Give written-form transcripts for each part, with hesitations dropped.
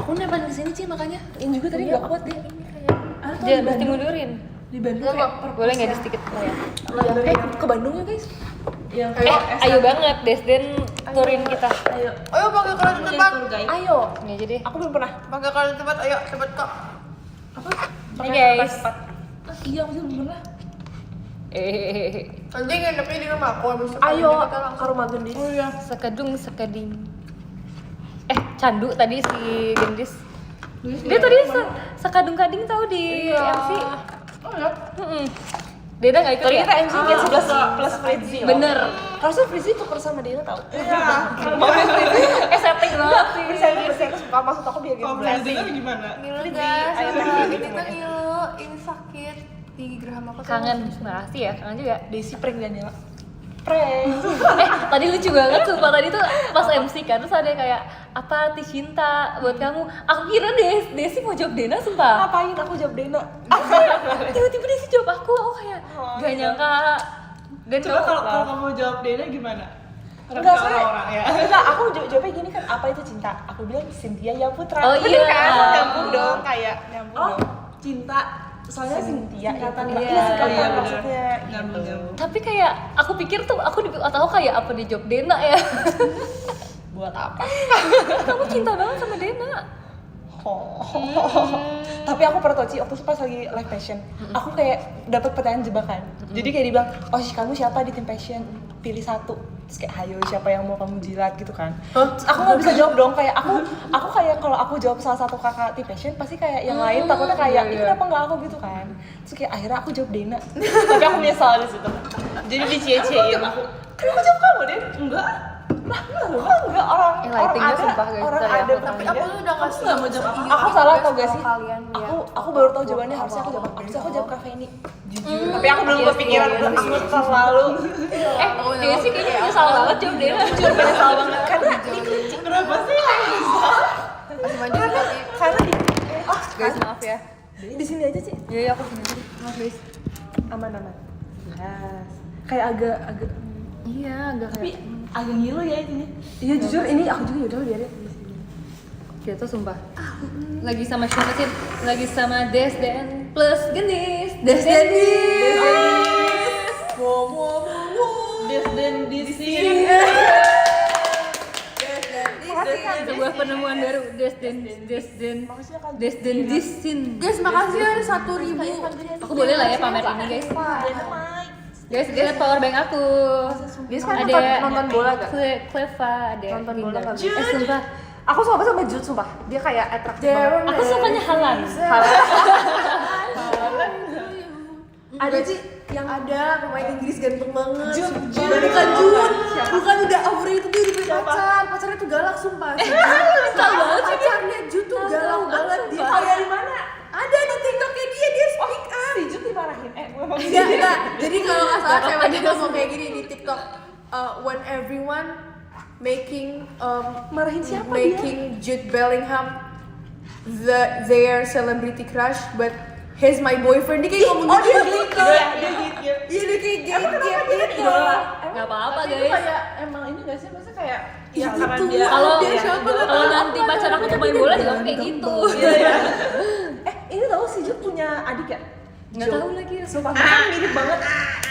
Aku nebeng ke sini Ci makanya. Ini juga tadi enggak kuat dia. Dia mesti mundurin. Di Bandung kayak Boleh enggak di sedikit ya? ke Bandung ya guys. Yang Ayo banget Desden turin kita. Ayo. Ayo pakai kalian tempat. Ayo. Ya jadi. Aku belum pernah. Pakai kalian tempat. Ayo cepet kok. Apa? Hai guys. Iya, aku belum pernah. Nanti nginepnya di rumah aku. Ayo ke rumah Gendis. Oh iya. Sekadung sekading. Candu tadi si Gendis. Dia tadi sekadung kading tahu di MC. Oh ya. Deda nggak ikut Tadi ya? kita MC kan 11 plus Fritzy. Bener. Harusnya Fritzy tuker sama dia tau. Iya. Setting banget sih. Saya suka maksud aku biar dia blessing. Gimana? Ngilu guys, kita ngilu, ini sakit di geraham aku. Kangen, makasih ya, kangen juga. Desi prank Daniela. Tadi lucu banget sumpah, tadi tuh pas MC kan, terus ada kayak apa arti cinta buat kamu. Aku kira Desi mau jawab Dena sumpah. Ngapain aku jawab Dena? Tiba-tiba Desi jawab aku kayak gak nyangka. Dan Coba kalau kamu jawab Dena gimana? Enggak, saya orang ya. enggak, aku jawabnya gini kan, apa itu cinta? Aku bilang Cynthia ya Putra. Oh Bener iya. kan? Nyambung dong, kayak nyambung dong. Cinta. Soalnya Cynthia singkatan itu. iya, Iya, singkatan iya, bener. maksudnya. Nyambung. tapi kayak aku pikir tuh aku di atau kayak apa di jawab Dena ya. Buat apa? Kamu cinta banget sama Dena. Tapi aku pernah tau Ci, waktu itu pas lagi live passion, aku kayak dapat pertanyaan jebakan. Jadi kayak dibilang, oh kamu siapa di tim passion? Pilih satu. Terus kayak, hayo siapa yang mau kamu jilat gitu kan. Terus aku nggak bisa jawab dong, kayak aku kayak kalau aku jawab salah satu kakak tim passion pasti kayak yang lain takutnya kayak, ini kenapa nggak aku gitu kan. Terus kayak akhirnya aku jawab Dena. Tapi aku menyesal di situ. Jadi dicie-ciein aku. Kenapa jawab kamu Den? Enggak. Lah enggak orang Lightingnya ada, sumpah guys, orang bentar ya, ada aku Tapi aku tuh udah ngasih. nggak mau jawab aku salah tau gak sih? Kalian Aku baru tau jawabannya, harusnya aku jawab Kak Feni. Jujur. Tapi aku belum kepikiran, iya, aku terlalu. Desi kayaknya nyesal banget jawab Dena. Jujur menyesal banget karena Kenapa sih? masih maju tapi karena di Guys maaf ya. di sini aja sih. Iya aku sendiri. Maaf guys. Aman. Yes. Kayak agak Iya agak tapi kayak agak ngilu ya ini. Iya jujur ini aku juga udah biarin. gitu sumpah. Lagi sama siapa sih? Lagi sama Desden plus Gendis. Desden. Desden di sini. Sebuah penemuan baru Desden Disin. guys makasih ya 1.000. Aku boleh lah ya pamer ini guys. Guys, lihat power bank aku. Guys kan Ada nonton bola gak? Cleva, ada Nonton bola Linda. nggak? Sumpah. Aku suka banget sama Jude sumpah. Dia kayak atraktif banget. Aku sukanya Halan. Ada sih yang ada pemain Inggris ganteng banget. Jude. Bukan Jude. Bukan udah Avery itu dia udah punya pacar. Pacarnya tuh galak sumpah. Pacarnya Jude tuh galak banget. Dia kayak di mana? Ada di TikToknya dia speak up. Si Jude dimarahin. Enggak. Jadi kalau nggak salah ceweknya ngomong kayak gini di TikTok. When everyone making Marahin siapa making Jude Bellingham their celebrity crush, but he's my boyfriend. Dia kayak ngomong gitu. Iya dia kayak gitu. Gak apa-apa Tapi itu guys. kayak emang ini gak sih? Maksudnya kayak Ya, karena gitu. dia Kalau Dia siapa? kalau nanti pacar aku tuh main bola juga kayak gitu. ini tahu si Jude punya adik ya? Nggak tahu lagi. Sumpah kan mirip banget.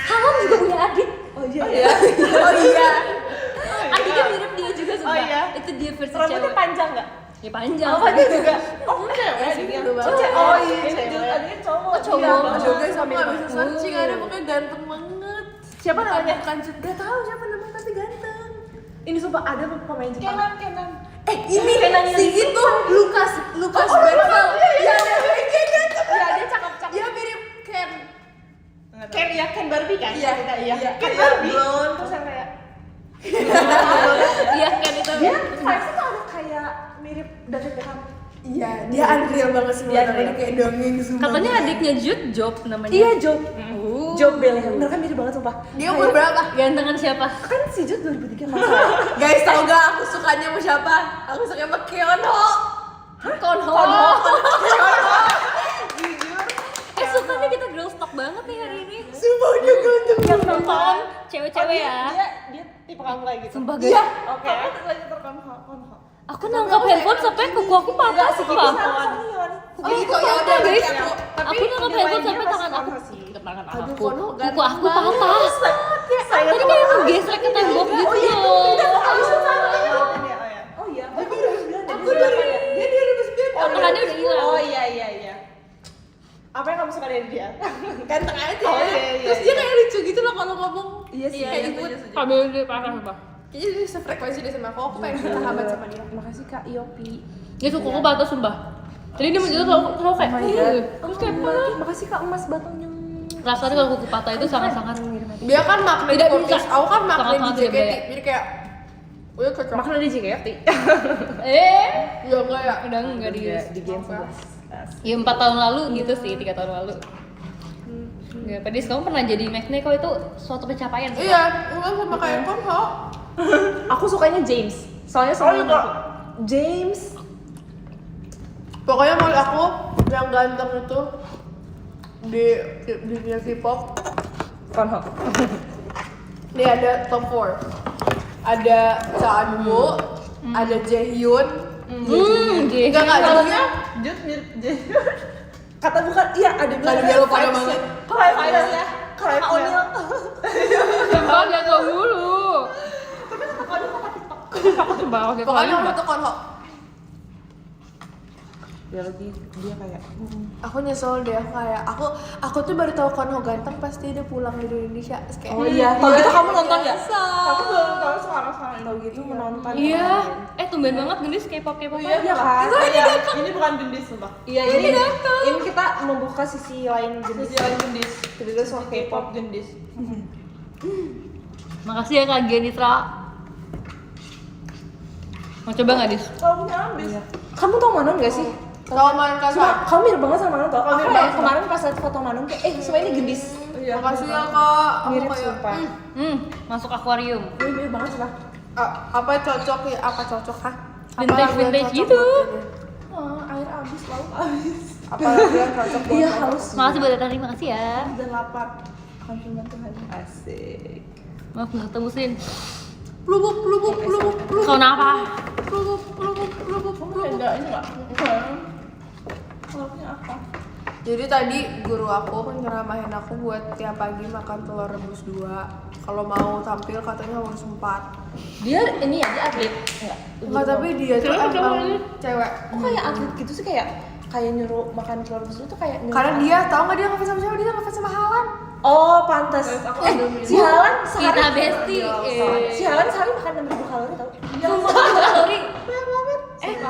Hamam juga punya adik. Oh iya. Oh iya. Adiknya mirip dia juga sumpah. Oh, iya. Itu dia versi Rambutnya cewek. panjang nggak? Ya panjang. Oh panjang juga. Oh cewek adiknya. Oh iya Ini cewek. Jude Adiknya cowok. Oh, cowok. Iya, Juga cowok. sama nggak bisa searching ada pokoknya ganteng banget. Siapa namanya? Bukan Jude. Gak tahu siapa namanya tapi ganteng. Ini sumpah ada pemain Jepang. Kenan. Ini si itu Lucas Bertel. Iya dia ganteng. Iya dia cakep. Dia mirip Ken. Ken Barbie kan? Iya. Ken Barbie. Terus yang kayak Iya kan itu. dia vibes-nya tuh ada kayak mirip David Beckham. Iya, dia unreal banget semua Iya, namanya iya. kayak dongeng semua. Katanya adiknya Jude Job namanya. Iya Job. Job Bellingham. Mereka mirip banget sumpah. Dia umur berapa? Gantengan siapa? Kan si Jude 2003 masa. Guys, tau gak aku sukanya sama siapa? Aku suka sama Keonho. Konho. Sukanya kita girl talk banget nih hari ini. Sumpah dia ganteng. Yang nonton cewek-cewek ya. Dia tipe kamu kayak gitu. Sumpah guys. Iya. Oke. Aku lagi terkonho. Aku nangkap handphone sampai kuku aku patah sumpah. Oh gitu ya udah guys. berarti aku. Aku nangkap handphone sampai tangan aku ke tangan aku. Kuku aku patah. Saya Tadi kayak menggesrek ke tembok gitu loh. Oh iya. Aku 2009. Dia 2009. Tangannya udah hilang. Oh iya. Apa yang kamu suka dari dia? Ganteng aja. Oh, iya. Terus dia kayak lucu gitu loh kalau ngomong. Iya sih. Kayak imut. Kabel dia parah sumpah. Kayaknya dia sefrekuensi deh sama aku pengen sahabat sama dia. Makasih Kak Iopi. Dia kuku patah sumpah. Jadi dia menjadi selalu kayak terus kayak Makasih Kak Emas Batangnya. rasanya kalau kuku patah itu sangat-sangat Dia kan magnet Tidak podcast. bisa. Aku kan magnet di Sangat-sangat JKT. berbeda. Jadi kayak udah cocok. Makna di JKT. Ya enggak ya. udah enggak di Di game 11. ya 4 tahun lalu gitu sih 3 tahun lalu. Ya, Pedis, kamu pernah jadi Magneco itu suatu pencapaian sih. Iya, enggak sama kayak Konho. Aku sukanya James. Soalnya sama aku. James. Pokoknya menurut aku yang ganteng itu di dunia K-pop Konho. dia ada top 4. Ada Chanwoo, ada Jaehyun. Enggak jadinya Jut mirip Jay. Kata bukan, iya ada Kalian dia lupa banget. Clive ya. Clive O'Neal. Sumpah dia nggak dulu. Aku sumpah waktu itu Pokoknya nomor 1 Konho. Dia lagi dia kayak Aku nyesel deh kayak aku tuh baru tahu Konho ganteng pasti dia pulang dari Indonesia. Terus kayak, oh iya, kalau gitu kamu nonton nggak? Aku belum tahu sekarang Kalau gitu menonton. Iya, tumben banget gendis K-pop. Iya kan? Ini bukan gendis sumpah. Iya ini kita membuka sisi lain jenis. Sisi lain gendis. Kita soal K-pop gendis. Makasih ya Kak Genitra. Mau coba nggak Dis? Kalau punya habis. Kamu tau Manon gak sih? tahu main Cuma kasar. kamu mirip banget sama Manon tau. Aku mirip kayak banget. kemarin pas liat foto Manon kayak semua ini gendis. Iya. Makasih ya kak. Aku Mirip kayak, sumpah. Masuk akuarium. Iya mirip banget sumpah. apa cocok ya? Apa cocok kah? Vintage gitu. Oh, air abis, lauk abis. Apalagi yang cocok buat Iya lo? halus. Makasih buat datang, makasih ya. Dan lapar. Konfirman Tuhan. Asik. Maaf nggak ketemu Sin. Pelubuk. Kau kenapa? Pelubuk. Enggak, ini enggak. Kalau punya apa? Jadi tadi guru aku nyeramahin aku buat tiap pagi makan telur rebus 2. Kalau mau tampil katanya harus 4. Dia ini ya, dia atlet. Enggak, tapi dia tuh emang cewek. Kok kayak atlet gitu sih kayak nyuruh makan telur rebus itu kayak nyuruh. Karena dia tahu nggak dia ngefans sama siapa? Dia ngefans sama Halan. Oh, pantas. Si Halan sehari Kita besti. Si Halan sehari makan 6.000 kalori tau. Sumpah kalori.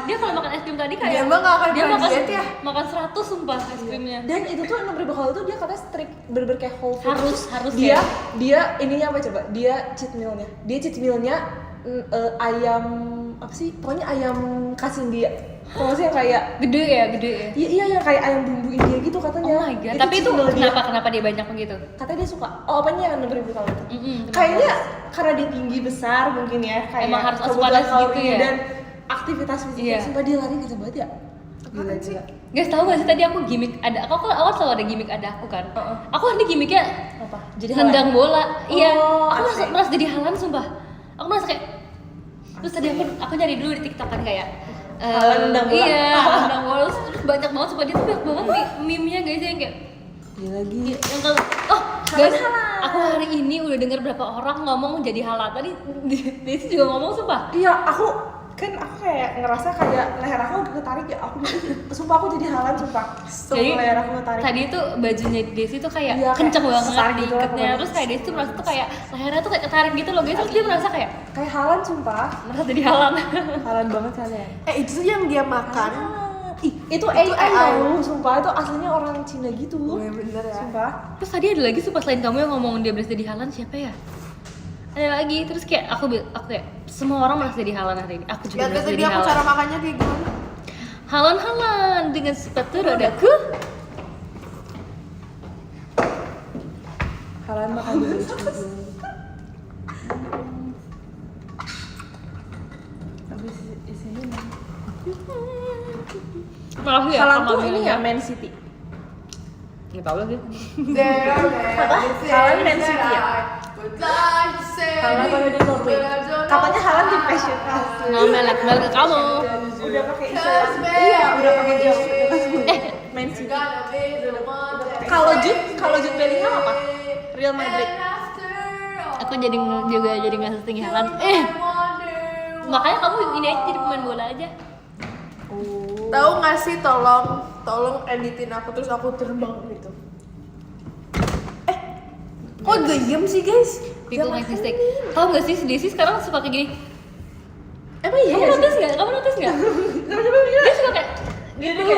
Dia kalau makan es krim tadi kayak Dia mah nggak akan dia pernah makan diet ya. makan 100 sumpah es krimnya. Dan itu tuh 6.000 kalori tuh dia katanya strict bener-bener kayak whole food. Harus dia ya. dia ininya apa coba? Dia cheat mealnya. Dia cheat mealnya ayam apa sih? Pokoknya ayam kasin dia. Kalau sih yang kayak Gede ya. iya yang kayak ayam bumbu India gitu katanya. Oh my god. Tapi itu cheat meal dia. kenapa dia banyak begitu? Katanya dia suka. Oh, apanya yang 6.000 kalori itu? Kenapa? Kayaknya karena dia tinggi besar mungkin ya kayak Emang harus kebutuhan asupan gitu kalorinya ya? dan aktivitas fisiknya. Iya. Sumpah dia lari kenceng banget ya. Gila. Guys, tahu gak sih tadi aku gimmick ada aku selalu ada gimmick ada aku kan. Aku ini gimmicknya Apa? Jadi nendang bola. Iya. Oh, Aku asik. merasa jadi Halan sumpah. Aku merasa kayak terus tadi aku nyari dulu di TikTok kan kayak Halan nendang bola. Iya, nendang bola terus banyak banget sumpah dia tuh banyak banget meme-nya guys yang kayak Dia lagi. yang kalau guys, aku hari ini udah denger berapa orang ngomong jadi Halan. Tadi dia juga ngomong sumpah. Iya, aku kayak ngerasa kayak leher aku ketarik ya. Sumpah aku jadi Halan sumpah. Jadi Leher aku ketarik. tadi tuh bajunya Desi tuh kayak Iya, kenceng kayak banget sesar gitu lah diikatnya. pokoknya. Terus kayak Desi tuh merasa tuh kayak lehernya tuh kayak ketarik gitu loh guys. Terus dia merasa kayak Kayak Halan sumpah. merasa jadi Halan. Halan banget kalian. Itu tuh yang dia makan. Ih, itu AI AI. tau, sumpah itu aslinya orang Cina gitu. Iya bener ya. Sumpah. Terus tadi ada lagi sumpah selain kamu yang ngomong dia berasa jadi Halan siapa ya? Ada lagi. Terus kayak aku kayak semua orang merasa jadi Halan hari ini. Aku juga Lihat merasa tadi jadi aku cara Halan. makannya kayak gimana? Halan dengan sepatu rodaku. Halan makan dulu juga. Habis isinya Makasih ya. Halan sama tuh Mami ini aja. ya Man City. Nggak tahu lagi. Halan Man City ya? Halan pada di Norway. Katanya Halan di fashion. Nggak melek ke kamu. Udah pakai Iya, udah pakai jok. Main sih. Kalau Jude Bellingham apa? Real Madrid. Aku juga jadi nggak setinggi Haaland. Makanya kamu ini aja jadi pemain bola aja. Tahu nggak sih, tolong editin aku terus aku terbang gitu. Kok diem sih guys? People make mistake. Tahu nggak sih si Desi sekarang suka kayak gini? Emang iya? Kamu notice nggak? Dia suka kayak gitu.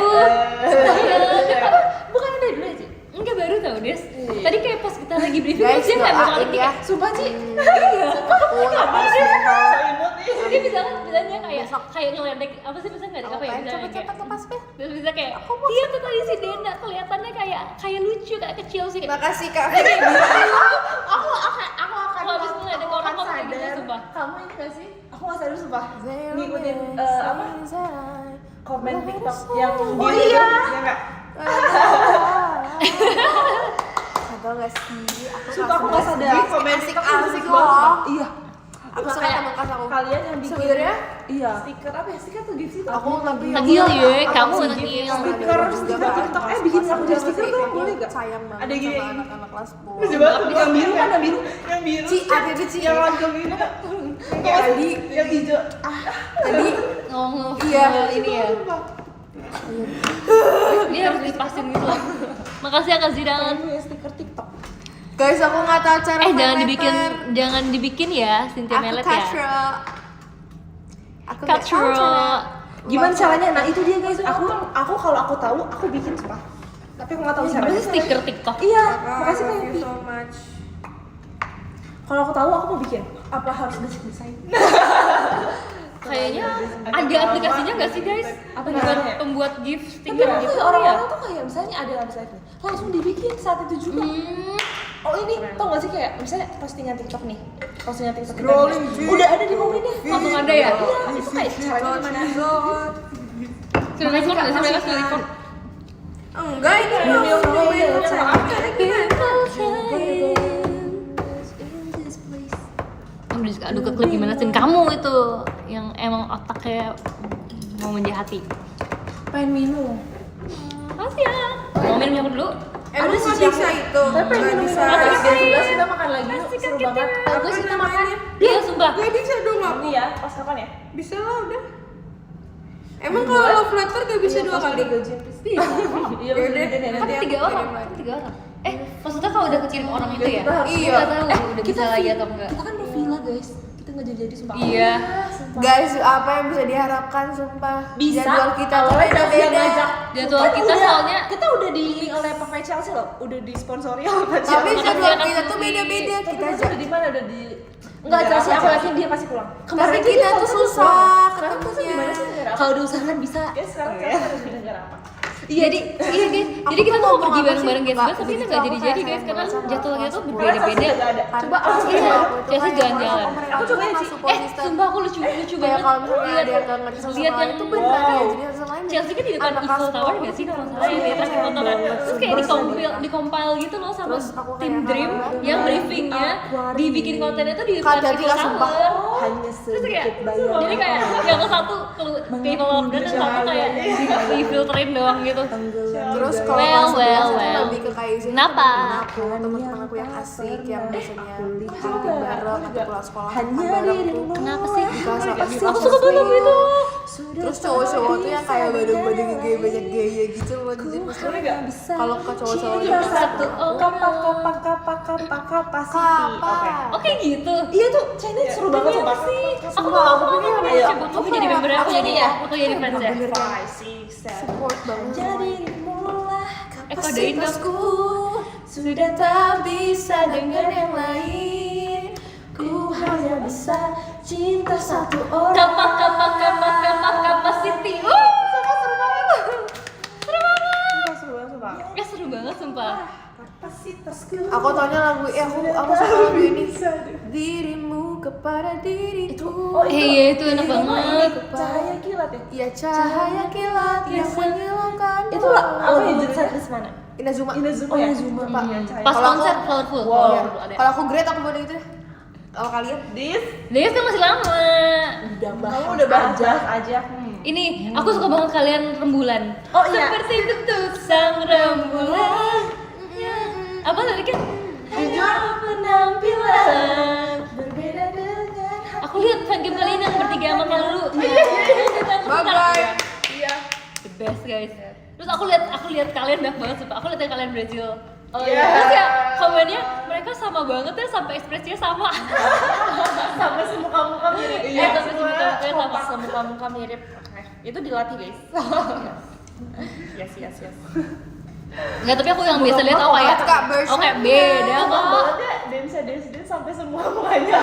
Bukan dari dulu aja. Enggak baru tau Des. Tadi kayak pas kita lagi briefing Guys, dia nggak bakal doain ya. Sumpah Ci. Iya. So imut nih. Dia bisa kan bilangnya kayak ngeledek apa sih bisa nggak apa ya? Bilangnya kayak, Cepet lepas deh. terus bisa kayak dia tuh tadi si Denda kelihatannya kayak lucu kayak kecil sih. Makasih kak. Aku akan Kalau habis ngeledek orang kamu kayak gitu sadar. sumpah. Kamu ini gak sih? Aku gak sadar sumpah. Ngikutin apa? Komen TikTok yang Oh dia iya. ya enggak? Atau nggak sih? Sumpah aku gak sadar. Komen TikTok tuh asik bagus banget, loh. sumpah. Iya. Aku suka Kayak teman kelas aku. Kalian yang bikin Sebenarnya iya. Stiker apa ya? Stiker tuh gift itu. aku lebih Nagil ya, kamu sih, nagil. Stiker TikTok bikin aku jadi stiker dong, boleh gak? sayang banget Ada gini. sama anak-anak kelas 10. Coba yang biru kan yang biru. Yang biru. Ci, ada di Ci. Yang langsung ini. Tadi Yang hijau. tadi Ngomong Iya. ini ya. Dia harus dipasin gitu loh. Makasih ya Kak Zidan. Punya stiker TikTok. guys, aku nggak tahu cara Jangan dibikin ya Cynthia Aku Melet ya. Aku nggak tahu Katro. cara. Gimana caranya? Nah itu dia guys. Aku kalau aku tahu aku bikin sumpah. Tapi aku nggak tahu caranya. Itu stiker TikTok. Iya, Kakak, makasih I love Kak you Yenti. so much. Kalau aku tahu aku mau bikin. Apa harus desain? Kayaknya ada aplikasinya nggak sih guys? Apa Buat namanya? pembuat gift Tapi stiker aku gitu kayak ya. orang-orang tuh kayak misalnya ada website nih, langsung dibikin saat itu juga. Oh ini tau gak sih kayak misalnya postingan TikTok nih, postingan TikTok kita Scrolling nih, feed. udah ada di momennya. Langsung ada ya? Iya, itu kayak caranya gimana? Sudah record nggak sih mereka sudah record? Enggak, ini belum Kamu juga adu ke klip gimana sih kamu itu yang emang otaknya mau menjahati. Pengen minum. Makasih ya. Mau minum yang dulu? Emang Ada sih nggak bisa yang- itu, Tapi pengen nggak minum bisa. yang Masih jam bisa. 11 kita makan lagi yuk, seru banget. Bagus kita makan. Iya sumpah. Nggak bisa dong aku. Ini ya, pas kapan ya? Bisa lah udah. Emang kalau love letter gak bisa dua kali? Bisa. Iya, Ya udah udah, deh, Kan nanti aku tiga orang. kirim lagi. Kan 3 orang. Maksudnya kalau udah kekirim orang itu ya? Kita harus- Iya. Nggak tahu udah bisa lagi atau enggak. Kita kan mau villa guys, kita nggak jadi sumpah. Iya. Guys, apa yang bisa diharapkan sumpah? Bisa. Jadwal kita tuh Awalnya udah beda-beda. ngajak. Jadwal Kan kita udah- soalnya kita udah di oleh pakai Chelsea loh, udah disponsori oleh Pak Tapi Chelsea. Makasih jadwal ya, Kak kita tuh Susi. beda-beda. Tapi Kita udah di mana udah di Enggak Negara Chelsea, aku apa? yakin dia pasti pulang. Tapi aja kita dia tuh konser susah pulang. Sekarang tuh ketemunya. gimana sih negara apa? kalau diusahakan bisa. Ya sekarang Chelsea harus di negara apa? Jadi iya guys. Aku Jadi kita tuh tuh mau ngomong pergi apa bareng-bareng sih? guys, Nggak, tapi kita begitu nggak aku jadi-jadi kayak guys karena sayang banget jadwalnya sama tuh kelas berbeda-beda. Nggak ada. Coba Iya, Chelsea jalan-jalan. Aku coba ya, Ci. Sumpah aku lucu kayak banget. kalau misalnya Lihat ada yang gak ngerti sama lihat lain yang itu benar ya, wow. jadi harus lain. Chelsea kan di depan Anak Eiffel kelas Tower bawah. gak sih kalau salah ya di atas Iya, foto kan iya. terus kayak dikompil gitu loh sama Terus aku tim kayak Dream kangen yang banget. briefingnya dibikin kontennya tuh di Kak, depan jadi Eiffel lah, sumpah. Tower. Hanya Terus kayak sedikit bayar. jadi kayak yang satu ke Eiffel Tower dan yang satu kayak di filterin doang gitu. Terus kalau Well, kelas well, 11 well. lebih ke kayak Izzy, Kenapa? aku teman-teman aku yang asik yang biasanya camping bareng atau pulang sekolah Hanya bareng tuh. dirimu. Kenapa sih? Di kelas Aku suka banget lagu itu. Terus cowok-cowok tuh yang kayak badung-badung gaya banyak gaya gitu loh, jadi Boleh nggak? Bisa. kalau ke cowok-cowok Cinta itu satu Oh. kapasiti. Oke. Oke gitu. Iya tuh, China seru banget sumpah. Aku mau Ayo. aku jadi member aku jadi ya. Aku jadi fans ya. bener kan 5, 6, 7. support banget. Jadi mulai Kodein dong. kapasitasku sudah tak bisa dengan yang lain. Ku hanya bisa cinta satu orang. Capacity. Seru banget sumpah. Kapasitasku. Aku taunya lagu aku suka lagu ini. Dirimu kepada diriku. Iya itu enak banget. Cahaya kilat ya? Ya cahaya kilat yang menghilangkan. Itu lah, apa ya jenis setlist mana? Inazuma. Inazuma Oh, ya? Inazuma, Pak. Iya, cahaya. Pas Kalau aku- konser Flowerful. Wow. Flowerful ada. Kalau aku grade aku mau gitu deh. Kalau kalian Dia kan masih lama. udah Kamu udah bahas aja. Ini aku suka banget kalian rembulan. Oh, iya. Seperti bentuk sang rembulan. Apa tadi kan? Jujur penampilan berbeda dengan Aku lihat fangame kalian yang bertiga sama Kalulu. Bye bye. Iya. The best guys. Terus aku lihat kalian banyak banget sumpah. Aku lihat kalian Brazil. Oh iya. iya. Terus ya komennya mereka sama banget ya sampai ekspresinya sama. Sampai semuka-muka mirip. Iya, sampai semuka-mukanya sama. kompak, semuka-muka mirip. Oke. Itu dilatih, guys. Yes. Enggak, tapi aku yang biasa lihat oh kayak Kak, version. oh kayak beda Kompak kok. banget ya, dance sampai semua mukanya.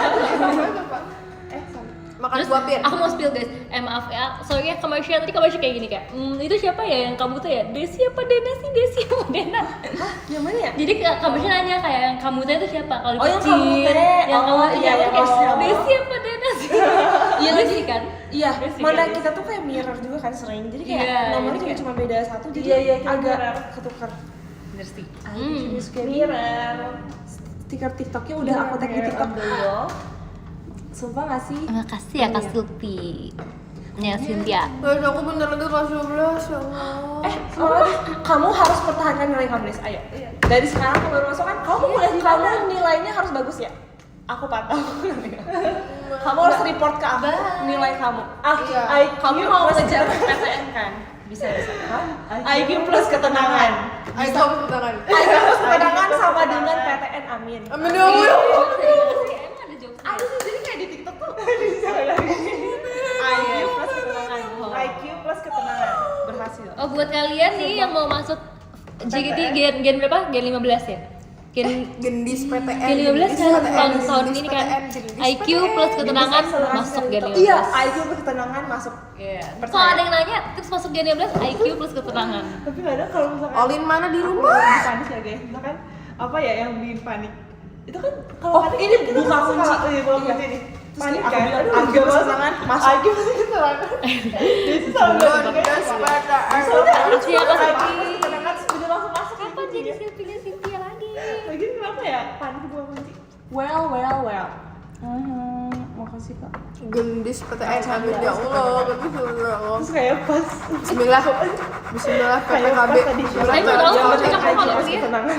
Makan Terus buah pir. aku mau spill guys, maaf ya, soalnya komersial kayak gini kayak, itu siapa ya yang kamu tuh ya, Desi apa Dena sih, Desi apa Dena? Hah? Yang mana ya? Jadi komersial nanya kayak yang kamu tuh itu siapa? Kalau Oh, yang kamu teh. yang Oh, kamu iya, kayak iya. Desi apa Dena sih? Iya lagi kan? Iya, Desi mana kan? kita tuh kayak mirror juga kan sering. Jadi kayak Iya, nomornya iya, juga iya. cuma beda satu, jadi Iya, agak mirror. ketukar. Bener sih. Jadi suka mirror. Stiker TikToknya udah aku tag di TikTok dulu. Sumpah gak sih? Makasih ya Kak Sulti. Ya Cynthia. Guys, aku bentar lagi kelas 12 ya Allah. Semangat, kamu harus pertahankan nilai kamu, Lis. Ayo. Dari sekarang kamu baru masuk kan, kamu nilainya harus bagus ya. Aku pantau. Kamu harus report ke aku nilai kamu. Kamu mau ngejar PTN kan? Bisa. IQ plus ketenangan. Ayo kamu tangan. IQ plus ketenangan sama dengan PTN, amin. Amin ya Allah. Emang ada jokes? Ada sih, jadi kayak di TikTok tuh. IQ plus ketenangan. IQ plus ketenangan. Berhasil. Oh buat kalian nih yang mau masuk JKT gen berapa? Gen 15 ya? Gendis PTN. Gen 15 kan tahun Gendis ini kan PTN, Gendis IQ PTN. plus ketenangan masuk Gen 15. Iya, IQ plus ketenangan masuk. Kalau ada yang nanya, terus masuk Gen 15 IQ plus ketenangan. Tapi kadang kalau misalkan Olin mana di aku rumah? lagi panik ya guys, misalkan apa ya yang bikin panik itu kan kalau Oh, panik ini kita buka suka- kunci. iya buka Iya. kunci nih Terus panik aku kan bilang, aduh IQ plus ketenangan masuk. IQ plus ketenangan itu sama Gendis PTN. Lucu ya Kak Sulti. ketenangan udah langsung masuk Kapan jadi Sylvia Cynthia lagi? lagi kenapa ya panik buka kunci Well. makasih kak Gendis PTN. Amin ya Allah. terus kayak pas Bismillah. Bismillah kayak PPKB. pas tadi Saya mau tahu Yang kamu penting kamu kalau IQ plus kuliah. ketenangan.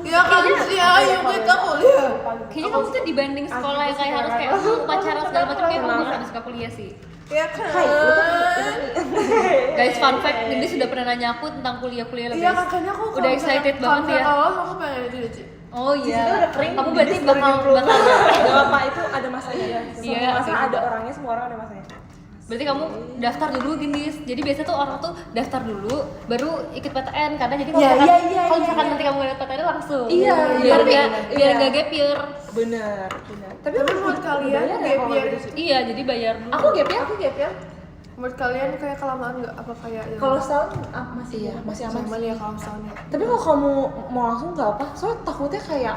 Ya kan sih, ayo kita kuliah. Kayaknya kamu tuh dibanding sekolah yang kayak harus kayak pacaran segala macam kayak kamu bisa suka kuliah sih. Ya kan. Guys, fun fact, ini sudah pernah nanya aku tentang kuliah-kuliah Iya guys. makanya aku Udah excited banget ya. Kalau aku pengen itu deh, Ci. Oh iya. udah kering, Kamu berarti jadi bakal Gak apa itu ada masanya ya. Iya, Semua masa oke. ada orangnya, semua orang ada masanya. berarti kamu daftar dulu gini. Jadi biasa tuh orang tuh daftar dulu baru ikut PTN karena jadi kalau Iya, misalkan, iya, kalau misalkan nanti kamu ikut PTN langsung. Iya, Biar tapi- biar iya. nggak gap year. Bener. Tapi Tapi buat kalian bayar ya gap kalau year. gitu sih? Iya, jadi bayar dulu. Aku gap ya. Menurut kalian kayak kelamaan nggak? Apa kayak yang- Kalau setahun masih Iya, masih aman. Aman ya kalau setahun ya. Tapi kalau kamu mau langsung nggak apa, soalnya takutnya kayak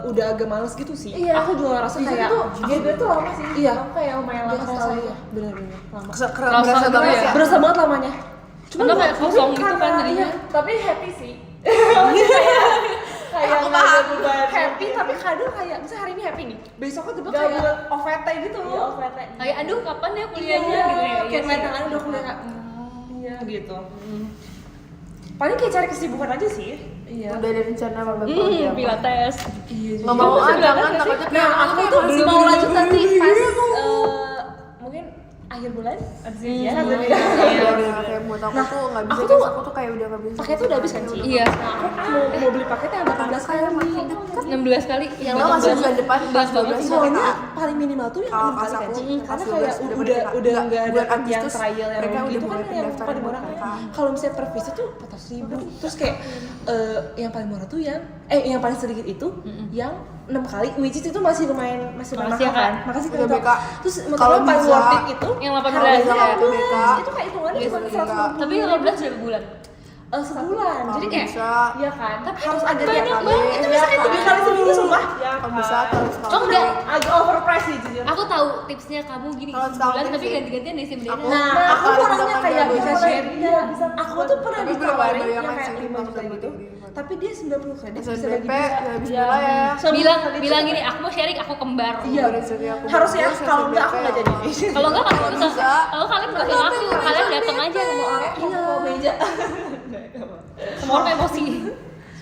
udah agak males gitu sih. Iya. Aku juga ngerasa kayak dia tuh lama sih Iya. aku kayak lumayan lama setahun ya. Bener-bener lama. Kerasa Berasa dulu banget ya. ya. Berasa banget lamanya. Karena kayak kosong gitu kan karena- jadinya. iya. tapi happy sih Kayak Aku nggak ada paham. beban. Happy tapi kadang kayak misalnya hari ini happy nih, besoknya tiba Nggak kayak buat OVT gitu. iya OVT Kayak aduh kapan ya kuliahnya Iya, gitu ya. kayak main tangan udah kuliah kayak iya gitu. Paling kayak cari kesibukan aja sih. iya Udah ada rencana apa apa? Pilates. Iya. Nggak mau Kamu ah, sebenarnya jangan nggak sih? takutnya Nah, kayak aku kayak tuh masih belum mau lanjut nanti pas mungkin akhir bulan abis Iya. ya Iya, kayak buat aku Nah, tuh nggak bisa. aku tuh- guys. Aku tuh kayak udah nggak bisa. paketnya udah habis kan Ci? Iya. Nah, aku mau beli paketnya yang 18 kali. 16 kali. Yang lo masih bulan depan Banyak banget sih. Soalnya paling minimal tuh yang Kalau 6 pas kali kan aku Ci? pas Karena 12 kayak udah udah nggak, nggak ada bulan yang Agustus trial yang mereka gitu udah kan mulai yang pendaftaran paling murah buat kan. mereka. Kalau misalnya per visit tuh 400.000. Terus kayak yang paling murah tuh yang paling sedikit itu yang 6 kali, which is itu masih lumayan Makasih mahal ya, Kak. kan. Makasih Udah, Kak. BK. Terus Kalau menurut paling bisa- worth it itu Yang 18 harganya ya. 18. BK. Itu kayak hitungannya Yes, cuma BK. 150. Tapi 15 berapa bulan? sebulan. Jadi kayak bisa. iya kan? Tapi harus itu ada banyak tiap kali. banget, itu bisa Lebih kali seminggu sumpah. Kalau bisa harus Oh enggak, Agak overpriced sih jujur. aku tahu tipsnya kamu gini Kalau sebulan setahun tapi sih. ganti-gantian deh sih Aku- bedanya. Nah, Nah, aku kalau orangnya misalkan kayak dia bisa boleh. share. Iya, bisa. Aku tuh pernah Tapi belum ditawarin ada yang yang kayak ngasih 5 juta tambah gitu. gini. Tapi dia 90 kredit bisa bagi SNBP dua. ya bismillah ya. Bilang gini, aku mau sharing, aku kembar. Iya. Rezeki aku Harus ya, bagus, kalau enggak aku SNBP enggak jadi. ya Kalau enggak kan Kalau bisa. bisa. Kalau kalian nggak usah ngaku, kalian datang aja sama orang. Iya, meja. Sama orang emosi.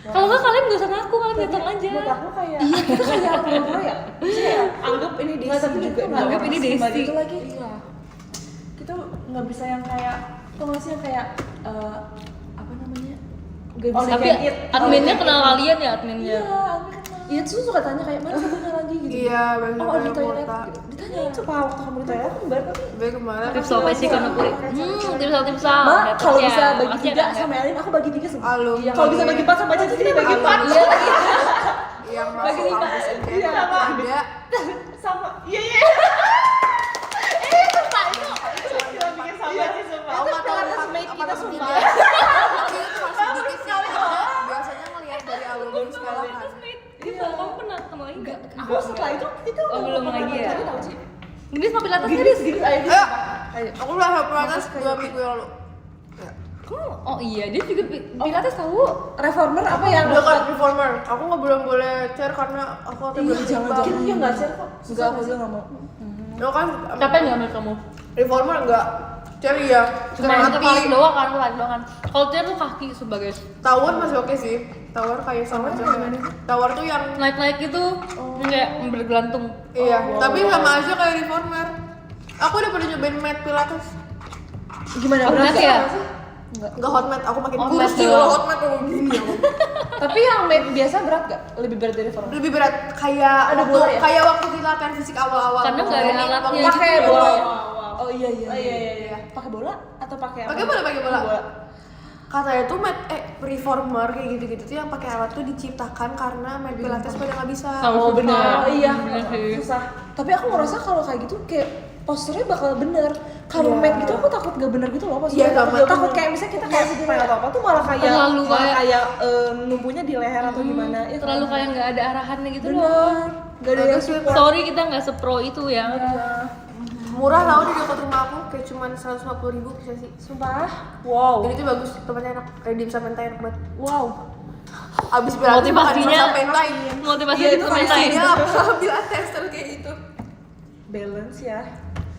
Kalau nggak kalian nggak usah ngaku, kalian datang aja. Menurut aku kayak iya kita kayak pura-pura ya. Maksudnya ya, anggap ini Desi tapi juga. kita Nggak anggap ini orang Desi. gitu lagi. Iya. Kita nggak bisa yang kayak tuh nggak sih yang kayak apa namanya? Gak bisa Tapi kayak adminnya kenal kalian ya adminnya. Iya, admin kenal. Iya terus suka tanya kayak mana sabunnya lagi gitu. Iya, biasanya Oh di kayak toilet. kuota. Gitu. Ditanya coba waktu kamu di toilet kan baru tapi Gue kemarin Tips apa sih karena puri? Tips Mbak, kalau bisa bagi Maksudnya 3 kan, sama Elin, aku bagi 3 semua. Alum. Iya, kalau bisa bagi 4 sama Cici, jadi bagi 4. Iya lagi. yang masuk kampus MKM Iya, ada Sama. Iya, iya. Sumpah, itu bikin sama sih, sumpah. Itu pilates mate kita, sumpah. Tapi itu masih dikit sih karena biasanya ngelihat dari alumni sekolah kan. Iya, kamu pernah ketemu lagi nggak? Aku setelah itu Oh, belum lagi ya? Tadi tahu sih. Gini mau pilates Gini, tadi? gini, ayo. Ayo, Ayo. aku udah pilates 2 minggu yang lalu. Ya. Kamu? Oh iya, dia juga pilates tahu. Reformer apa yang Dekat reformer, aku nggak belum boleh share karena aku akan Iya, jangan. Dia enggak share kok. Enggak, aku juga enggak mau. Lo kan Capek nggak sama kamu? reformer enggak share ya. Cuma itu paling doang kan, paling doang kan. Kalau dia tuh kaki sebagai Tower masih oke sih. Tower kayak sama aja. Tower tuh yang naik tuh kayak bergelantung. iya, tapi sama aja kayak reformer. Aku udah pernah nyobain mat pilates. Gimana Oh, berat berat ya? Enggak hot mat, aku makin Oh, kurus mat sih doang. kalau hot mat kalau gini aku. Tapi yang mate biasa berat gak? Lebih berat dari reformer? Lebih berat kayak Ada waktu bola ya? kayak waktu kita latihan fisik awal-awal. Karena nggak ada alatnya. Pakai Gitu. bola ya? Oh iya iya. Oh, iya, iya, iya. Pakai bola atau pakai apa? Pakai bola. Katanya tuh mat reformer kayak gitu-gitu tuh yang pakai alat tuh diciptakan karena mat pilates pada nggak bisa. Oh, benar. Oh iya. Bener sih. Susah. Tapi aku ngerasa kalau kayak gitu kayak posturnya bakal bener. Kalau Iya. mat gitu aku takut gak bener gitu loh posturnya. Iya, sama. Takut kayak misalnya kita kayak segini atau apa tuh malah kayak Terlalu malah kayak- kayak numpunya di leher atau gimana. Ya, Terlalu kayak nggak ada arahannya gitu loh. bener. Gak ada yang Bagus sih. support. Sorry kita nggak sepro itu ya. Murah tau di dekat rumah aku kayak cuman 150.000 bisa sih. Sumpah. Wow. Jadi itu bagus, tempatnya enak. Kayak di Penta enak banget. Wow. Abis pilates Motivasinya makan Penta. Motivasi Iya, itu itu main. Iya, apa pilates terus kayak gitu. Balance ya.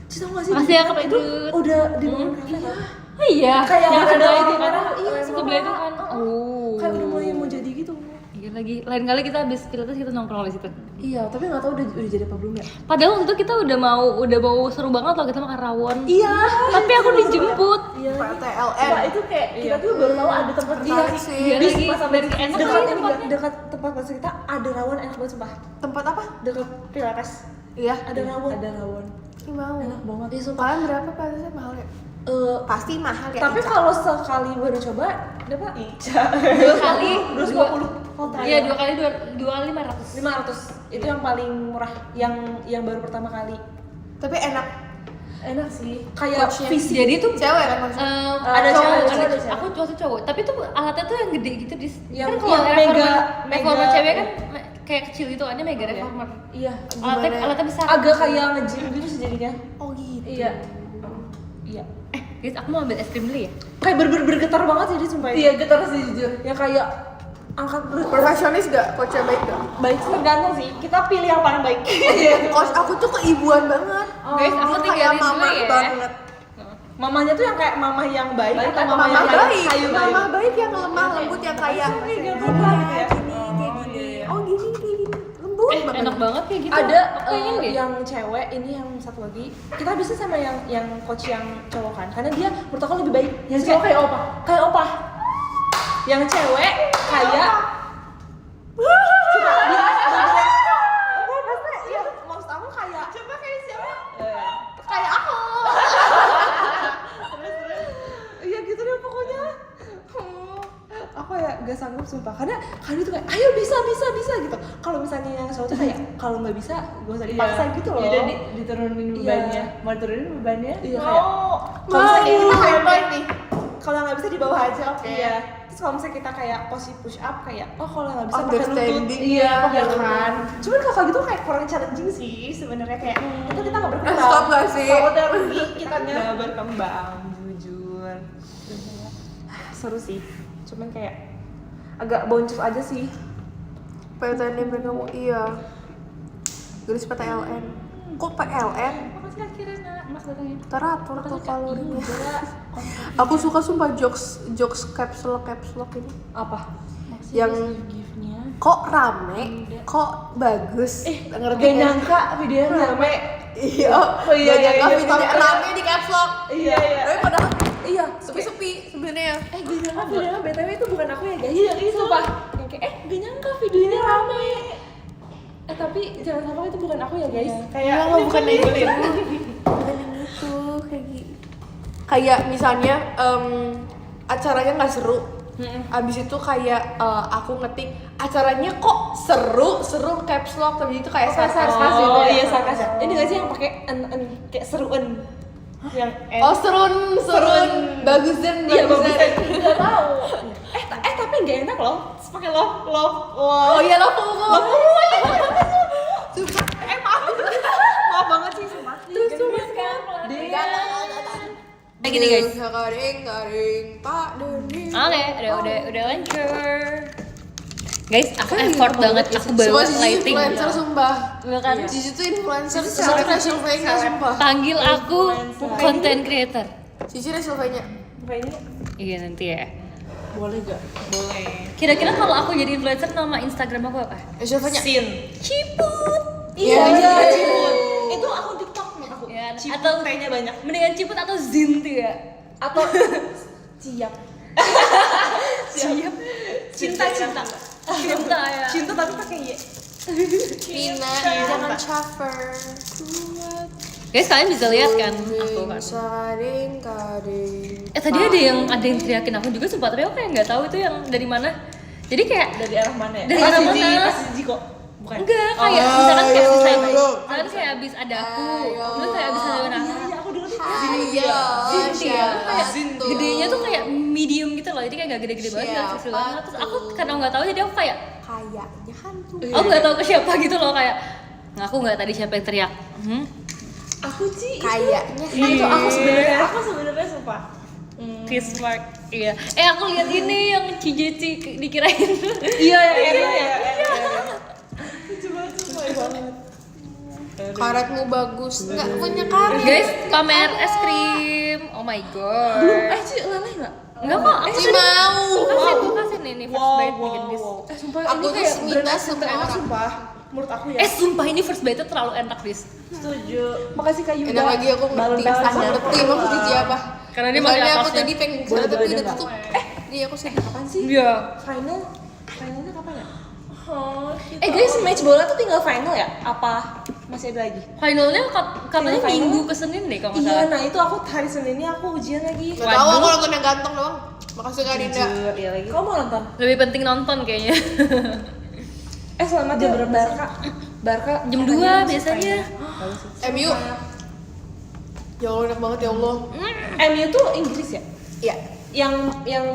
Cita gak sih? Masih ya itu kepedut. udah dibangun kafe kan? Oh iya. Kayak yang ada sebelah itu orang kan. merah, Iya, sebelah itu kan. Oh. Kayak udah mulai mau jadi gitu. Iya lagi. Lain kali kita habis pilates kita nongkrong di situ. Iya, tapi nggak tahu udah jadi apa belum ya. Padahal waktu itu kita udah mau seru banget loh kita makan rawon. Iya. Tapi aku dijemput. Iya. PTLN. Wah, itu kayak kita tuh baru tahu ada tempat Iya Menarik sih. Iya Bis lagi. pas sampai Dan enak dekat lagi ini tempatnya. dekat tempat bahasa kita ada rawon enak banget sumpah. Tempat apa? Dekat Pilates Iya. ada rawon. ada rawon. Ini mau. Enak banget. Iya sumpah. Kalian berapa pilatesnya mahal ya? Pasti mahal ya. Tapi kalau sekali baru coba dapat Ica. 2 kali 250 total. Iya 2 kali 500. 500. Itu yang paling murah yang baru pertama kali. Tapi enak. Enak sih. Kayak Coachnya. fisik. Jadi tuh Cewek kan maksudnya? Ada cowok, cewek, ada ada cewek. aku cowok. Tapi tuh alatnya tuh yang gede gitu dis. Yang- Kan kalau yang reformer mega- cewek kan kayak kecil itu ada mega reformer. Iya. Alatnya besar. Agak kayak nge-gym gitu sih jadinya. Oh gitu. Iya. Iya. Guys, aku mau ambil es krim dulu ya. Kayak bergetar banget jadi sumpah itu. Iya, getar sih jujur. Ya kayak angkat Profesionalis gak? Coachnya baik gak? baik tergantung sih. Kita pilih yang paling baik. Coach aku tuh keibuan banget. Guys, aku Kayak tinggalin dulu mama ya. banget. Mamanya tuh yang kayak mamah yang baik, Baik atau atau mamah Mama yang baik, kayu mama baik yang lemah lembut yang kayak Gini, gini, gitu kayak ya. gini. Oh gini, kayak gini. Lembut banget. Enak banget kayak gitu. Ada Aku pengen deh. yang cewek, ini yang satu lagi. Kita bisa sama yang coach yang cowok kan, karena dia menurut aku lebih baik. Yang cowok kayak opa. Kayak opa. Yang cewek kayak maksud aku kayak coba kayak siapa? Kayak aku. Iya gitu deh pokoknya. Aku ya gak sanggup sumpah karena itu kayak ayo bisa gitu. Kalau misalnya yang cowok tuh kayak kalau nggak bisa gak usah dipaksa gitu loh. Iya, diturunin bebannya. Iya. Mau turunin bebannya? Iya kayak Mau. kalau misalnya kita Mau. kayak nih kalau nggak bisa di bawah aja oke. Iya. Terus kalau misalnya kita kayak posisi push up kayak kalau nggak bisa pakai lutut, Understanding, iya ya kan. Cuman kalau gitu kayak kurang challenging sih sebenarnya kayak itu kita nggak berkembang. Stop nggak sih? Takutnya rugi kitanya nggak berkembang jujur. Seru sih. Cuman kayak agak boncos aja sih. PTN kamu iya. Garis PTLN. Kok PLN? Makasih akhirnya nak Mas datangin. Teratur tuh kalorinya. Aku suka sumpah jokes caps lock ini. Apa? Yang Gift-nya. kok rame, kok bagus. Ngerti Gak nggak? nyangka videonya rame. Iya. Oh, iya, Gak iya, nyangka iya, videonya tahu. rame di caps lock. Iya iya. Tapi padahal Iya. sepi-sepi sebenarnya. Gak nyangka videonya BTW itu bukan aku ya guys. Iya itu. Sumpah. Kayak gak nyangka videonya rame. Tapi jangan sampai itu bukan aku ya guys. Kayak Iya, ini bukan aku yang nih. bukan yang itu kayak misalnya acaranya nggak seru. Abis itu kayak aku ngetik acaranya kok seru caps lock tapi itu kayak sarkas gitu. Oh iya sarkas ya. Ini gak sih yang pakai en kayak seruan. Yang Oh serun bagusan Iya bagus. Gak tahu. Tapi gak enak loh. Terus pakai love. Oh iya lo Love. Sumpah. Maaf banget sih sumpah. Terus Gini guys. garing Pak Doni. Oke, udah lanjut. Guys, aku effort banget. Aku baru Semua Cici lighting. influencer sumpah. Bukan Cici tuh influencer secara Resolve-nya sumpah. panggil aku content creator. Cici Resolve-nya. Kayaknya Iya nanti ya. boleh gak? Boleh. Kira-kira kalau aku jadi influencer nama Instagram aku apa? Resolve-nya. Sin. Ciput. Iya, Ciput. Itu akun TikTok menurut aku. Ya, Ciput atau kayaknya banyak. mendingan Ciput atau Zin tuh ya. Atau Ciap. Siap. Cinta. Cinta ya. Cinta tapi pakai Y. Mina, jangan caper. Guys, kalian bisa lihat kan aku kan. Kading. Tadi ada yang teriakin aku juga sempat teriak kayak nggak tahu itu yang dari mana. Jadi kayak Dari arah mana ya? Dari arah mana? Pas Ji kok. Bukan. enggak kayak misalkan kayak Ayo, misalnya belum. misalkan kayak abis ada aku, Ayo. terus kayak abis ada Nana. Iya, aku dulu Ayo, Kayak siapa gedenya tuh kayak medium gitu loh, jadi kayak nggak gede-gede banget, nggak Siapa kecil banget. Terus aku tuh? karena nggak tahu jadi aku kayak kayaknya hantu. aku nggak tahu ke siapa gitu loh kayak ngaku nggak tadi siapa yang teriak. Aku Ci. Kayaknya Itu aku sebenarnya sumpah. Chris Mark, iya. Aku lihat ini yang Cici dikirain. Iya. karetmu bagus, nggak punya karet. Guys, pamer es krim. Oh my god. Belum, Ci leleh nggak? Enggak kok, aku Ci mau. aku kasih nih first bite bikin bis. Sumpah Aku ini tuh kayak minta beneran semua enak orang. sumpah. Menurut aku ya. Sumpah ini first bite itu terlalu enak bis. Setuju. Makasih Kak Yuda. Enak lagi aku ngerti, ngerti maksud Cici apa. Karena dia Soalnya pakai aku kaosnya. tadi pengen kesana tapi udah tutup. Iya aku sih. Kapan sih? Iya. Finalnya kapan ya? Guys, match bola tuh tinggal final ya? Apa masih ada lagi? Finalnya katanya Final. minggu ke Senin deh kalau nggak Iya, salah. nah itu aku hari Seninnya aku ujian lagi. Gak tau aku nonton yang ganteng doang. Makasih Kak Dinda. Iya lagi. Kamu mau nonton? Lebih penting nonton kayaknya. Selamat ya Barca. Jam 2 biasanya. MU. Ya Allah enak banget ya Allah. MU tuh Inggris ya? Iya. Yang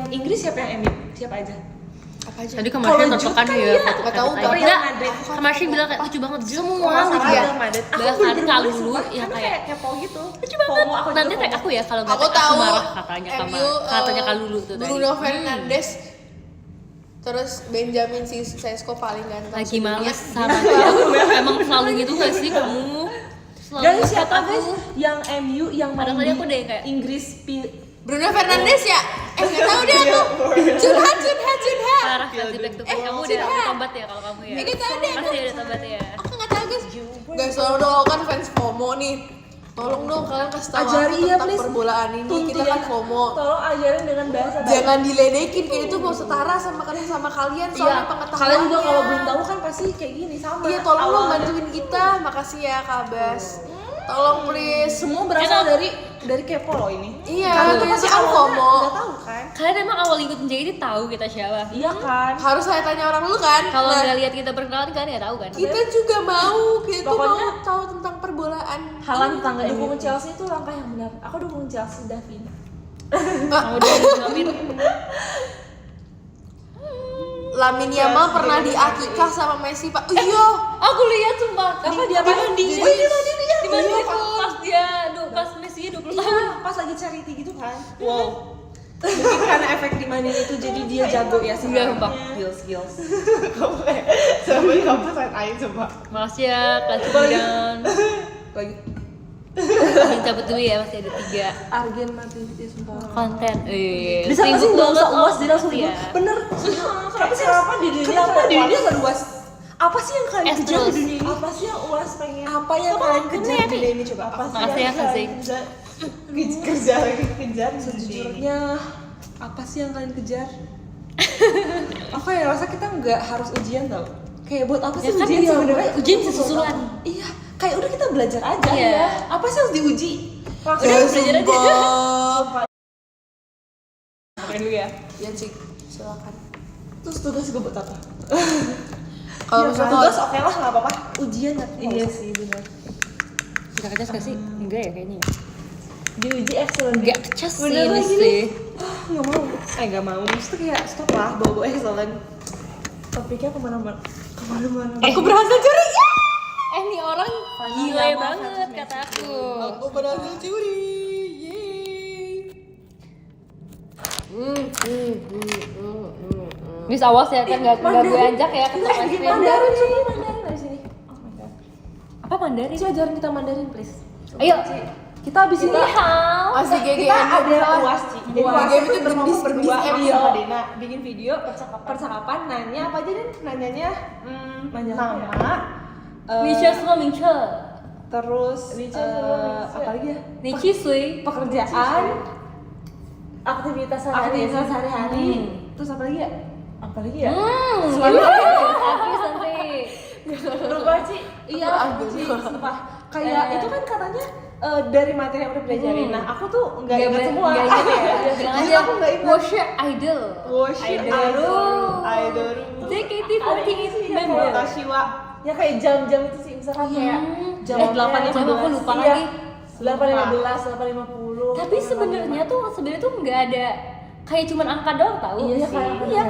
Inggris siapa yang MU? Siapa aja? Apa aja? Tadi kemarin Kalau tertekan Jude kan ya dia foto nggak tahu, kata-katanya. tapi Enggak, Madrid. kemarin bilang kayak lucu banget Semua Salah dia. Real Madrid. Aku Bahkan bener-bener kalau sumpah, dulu ya karena kayak kepo gitu. lucu banget. Nanti tag aku ya kalau nggak Aku tag tahu. marah katanya katanya kalau dulu tuh tadi. Bruno Fernandes. Terus Benjamin Sesko paling ganteng. Lagi sedunia. males sama dia. Emang selalu gitu gak sih kamu? Selalu Guys, nge-chat siapa aku. guys yang MU yang main Padahal tadi di aku deh kayak Inggris Bruno Fernandes ya? Nggak tahu deh aku. Curhat. parah kasih back to back. Kamu udah tobat ya kalau kamu ya. Nggak tahu deh aku. Pasti udah tobat ya. Aku nggak tahu guys. Guys, tolong dong, aku kan fans FOMO nih. Tolong dong kalian kasih tahu Ajari aku ya, tentang please. perbolaan ini. Kita kan FOMO. Tolong ajarin dengan bahasa baik. Jangan diledekin kayak itu mau setara sama kalian Iya, soalnya pengetahuannya. kalian juga kalau belum tahu kan pasti kayak gini sama. Iya, tolong dong Awalnya. bantuin kita. Makasih ya Kak Bas. Tolong please. Semua berasal dari kepo loh ini. Iya, Karena kita pasti kan awalnya FOMO. nggak tahu kan? Kalian emang awal ikut menjadi tahu kita siapa. Iya kan? Harus saya tanya orang dulu kan? Kalau Nah, nggak lihat kita berkenalan kalian nggak tahu kan? kita juga mau, kita tuh Pokoknya- mau tahu tentang perbolaan. Halan tetangga dukung Chelsea itu langkah yang benar. Aku dukung Chelsea Davin. Kamu udah ngapain? Lamine Yamal pernah diakikah sama Messi, Pak. Iya. Aku lihat sumpah. Apa dia mandi? Oh iya tadi lihat. Di mana pas dia pas Messi 20 tahun. Iya, pas lagi charity gitu kan. Wow. Mungkin karena efek di mana itu jadi dia jago ya Iya, sumpah. skills. Sampai kamu saat air coba. Makasih ya Kak Cibidan. Lagi Izin cabut dulu ya, masih ada 3 Argen mati dia sumpah. konten. Bisa nggak sih nggak usah uas dia langsung ya. bener. Kenapa di dunia nggak uas? Apa sih yang kalian kejar di dunia ini? Apa sih yang uas pengen? Apa yang kalian kejar di dunia ini coba? Apa sih Makasih ya Kak Zain. kejar sejujurnya apa sih yang kalian kejar? Aku kayak rasa kita nggak harus ujian tau. Kayak buat apa sih Ya kan, ujian iya, sebenarnya? ujian bisa susulan. Iya, kayak udah kita belajar aja Iya. ya. Apa sih harus diuji? Udah belajar aja. Main dulu ya. Ya, Cik. Silakan. Terus tugas gue buat apa? Kalau Ya, misalnya tugas oke lah nggak apa-apa. Ujian nggak? Iya sih benar. Enggak kecas gak sih? Enggak ya kayaknya. Diuji excellent. Enggak kecas sih Bener ini lagi sih. Nggak mau. Nggak mau. Maksudnya kayak stop lah bawa excellent. Topiknya kemana-mana. aku berhasil curi. Nih orang gila banget kata aku. Aku berhasil curi. Yeay. Mis awas ya, kan nggak gue ajak ya ke tempat Mandarin coba Mandarin dari sini. Oh my god. Apa Mandarin? Ci ajarin kita Mandarin please. Ayo. Kita abis ini Masih kita ada UAS Ci. Jadi Wah, UAS game itu itu berkelompok berdis- berdua berdis- sama Dena bikin video percakapan nanya apa aja Den? Nanyanya nama Michel sama Michel. terus apa lagi ya? Nichi Sui. Pekerjaan, aktivitas sehari-hari, terus apa lagi ya? Apa lagi ya? Tapi santai. Lupa Ci. Iya, Ci, sumpah. Kayak itu kan katanya dari materi yang udah pelajarin. Nah, aku tuh nggak ingat semua. Nggak ingat ya. Bilang Jadi aja. aku nggak ingat. Worship idol. Worship idol. JKT48 member. Kashiwa. Ya kayak jam-jam itu sih, misalkan kayak jam 8.15. jam aku lupa Iya. lagi. 8.15, 8.50. Tapi sebenarnya tuh nggak ada kayak cuman angka doang tahu. Iya sih. Iya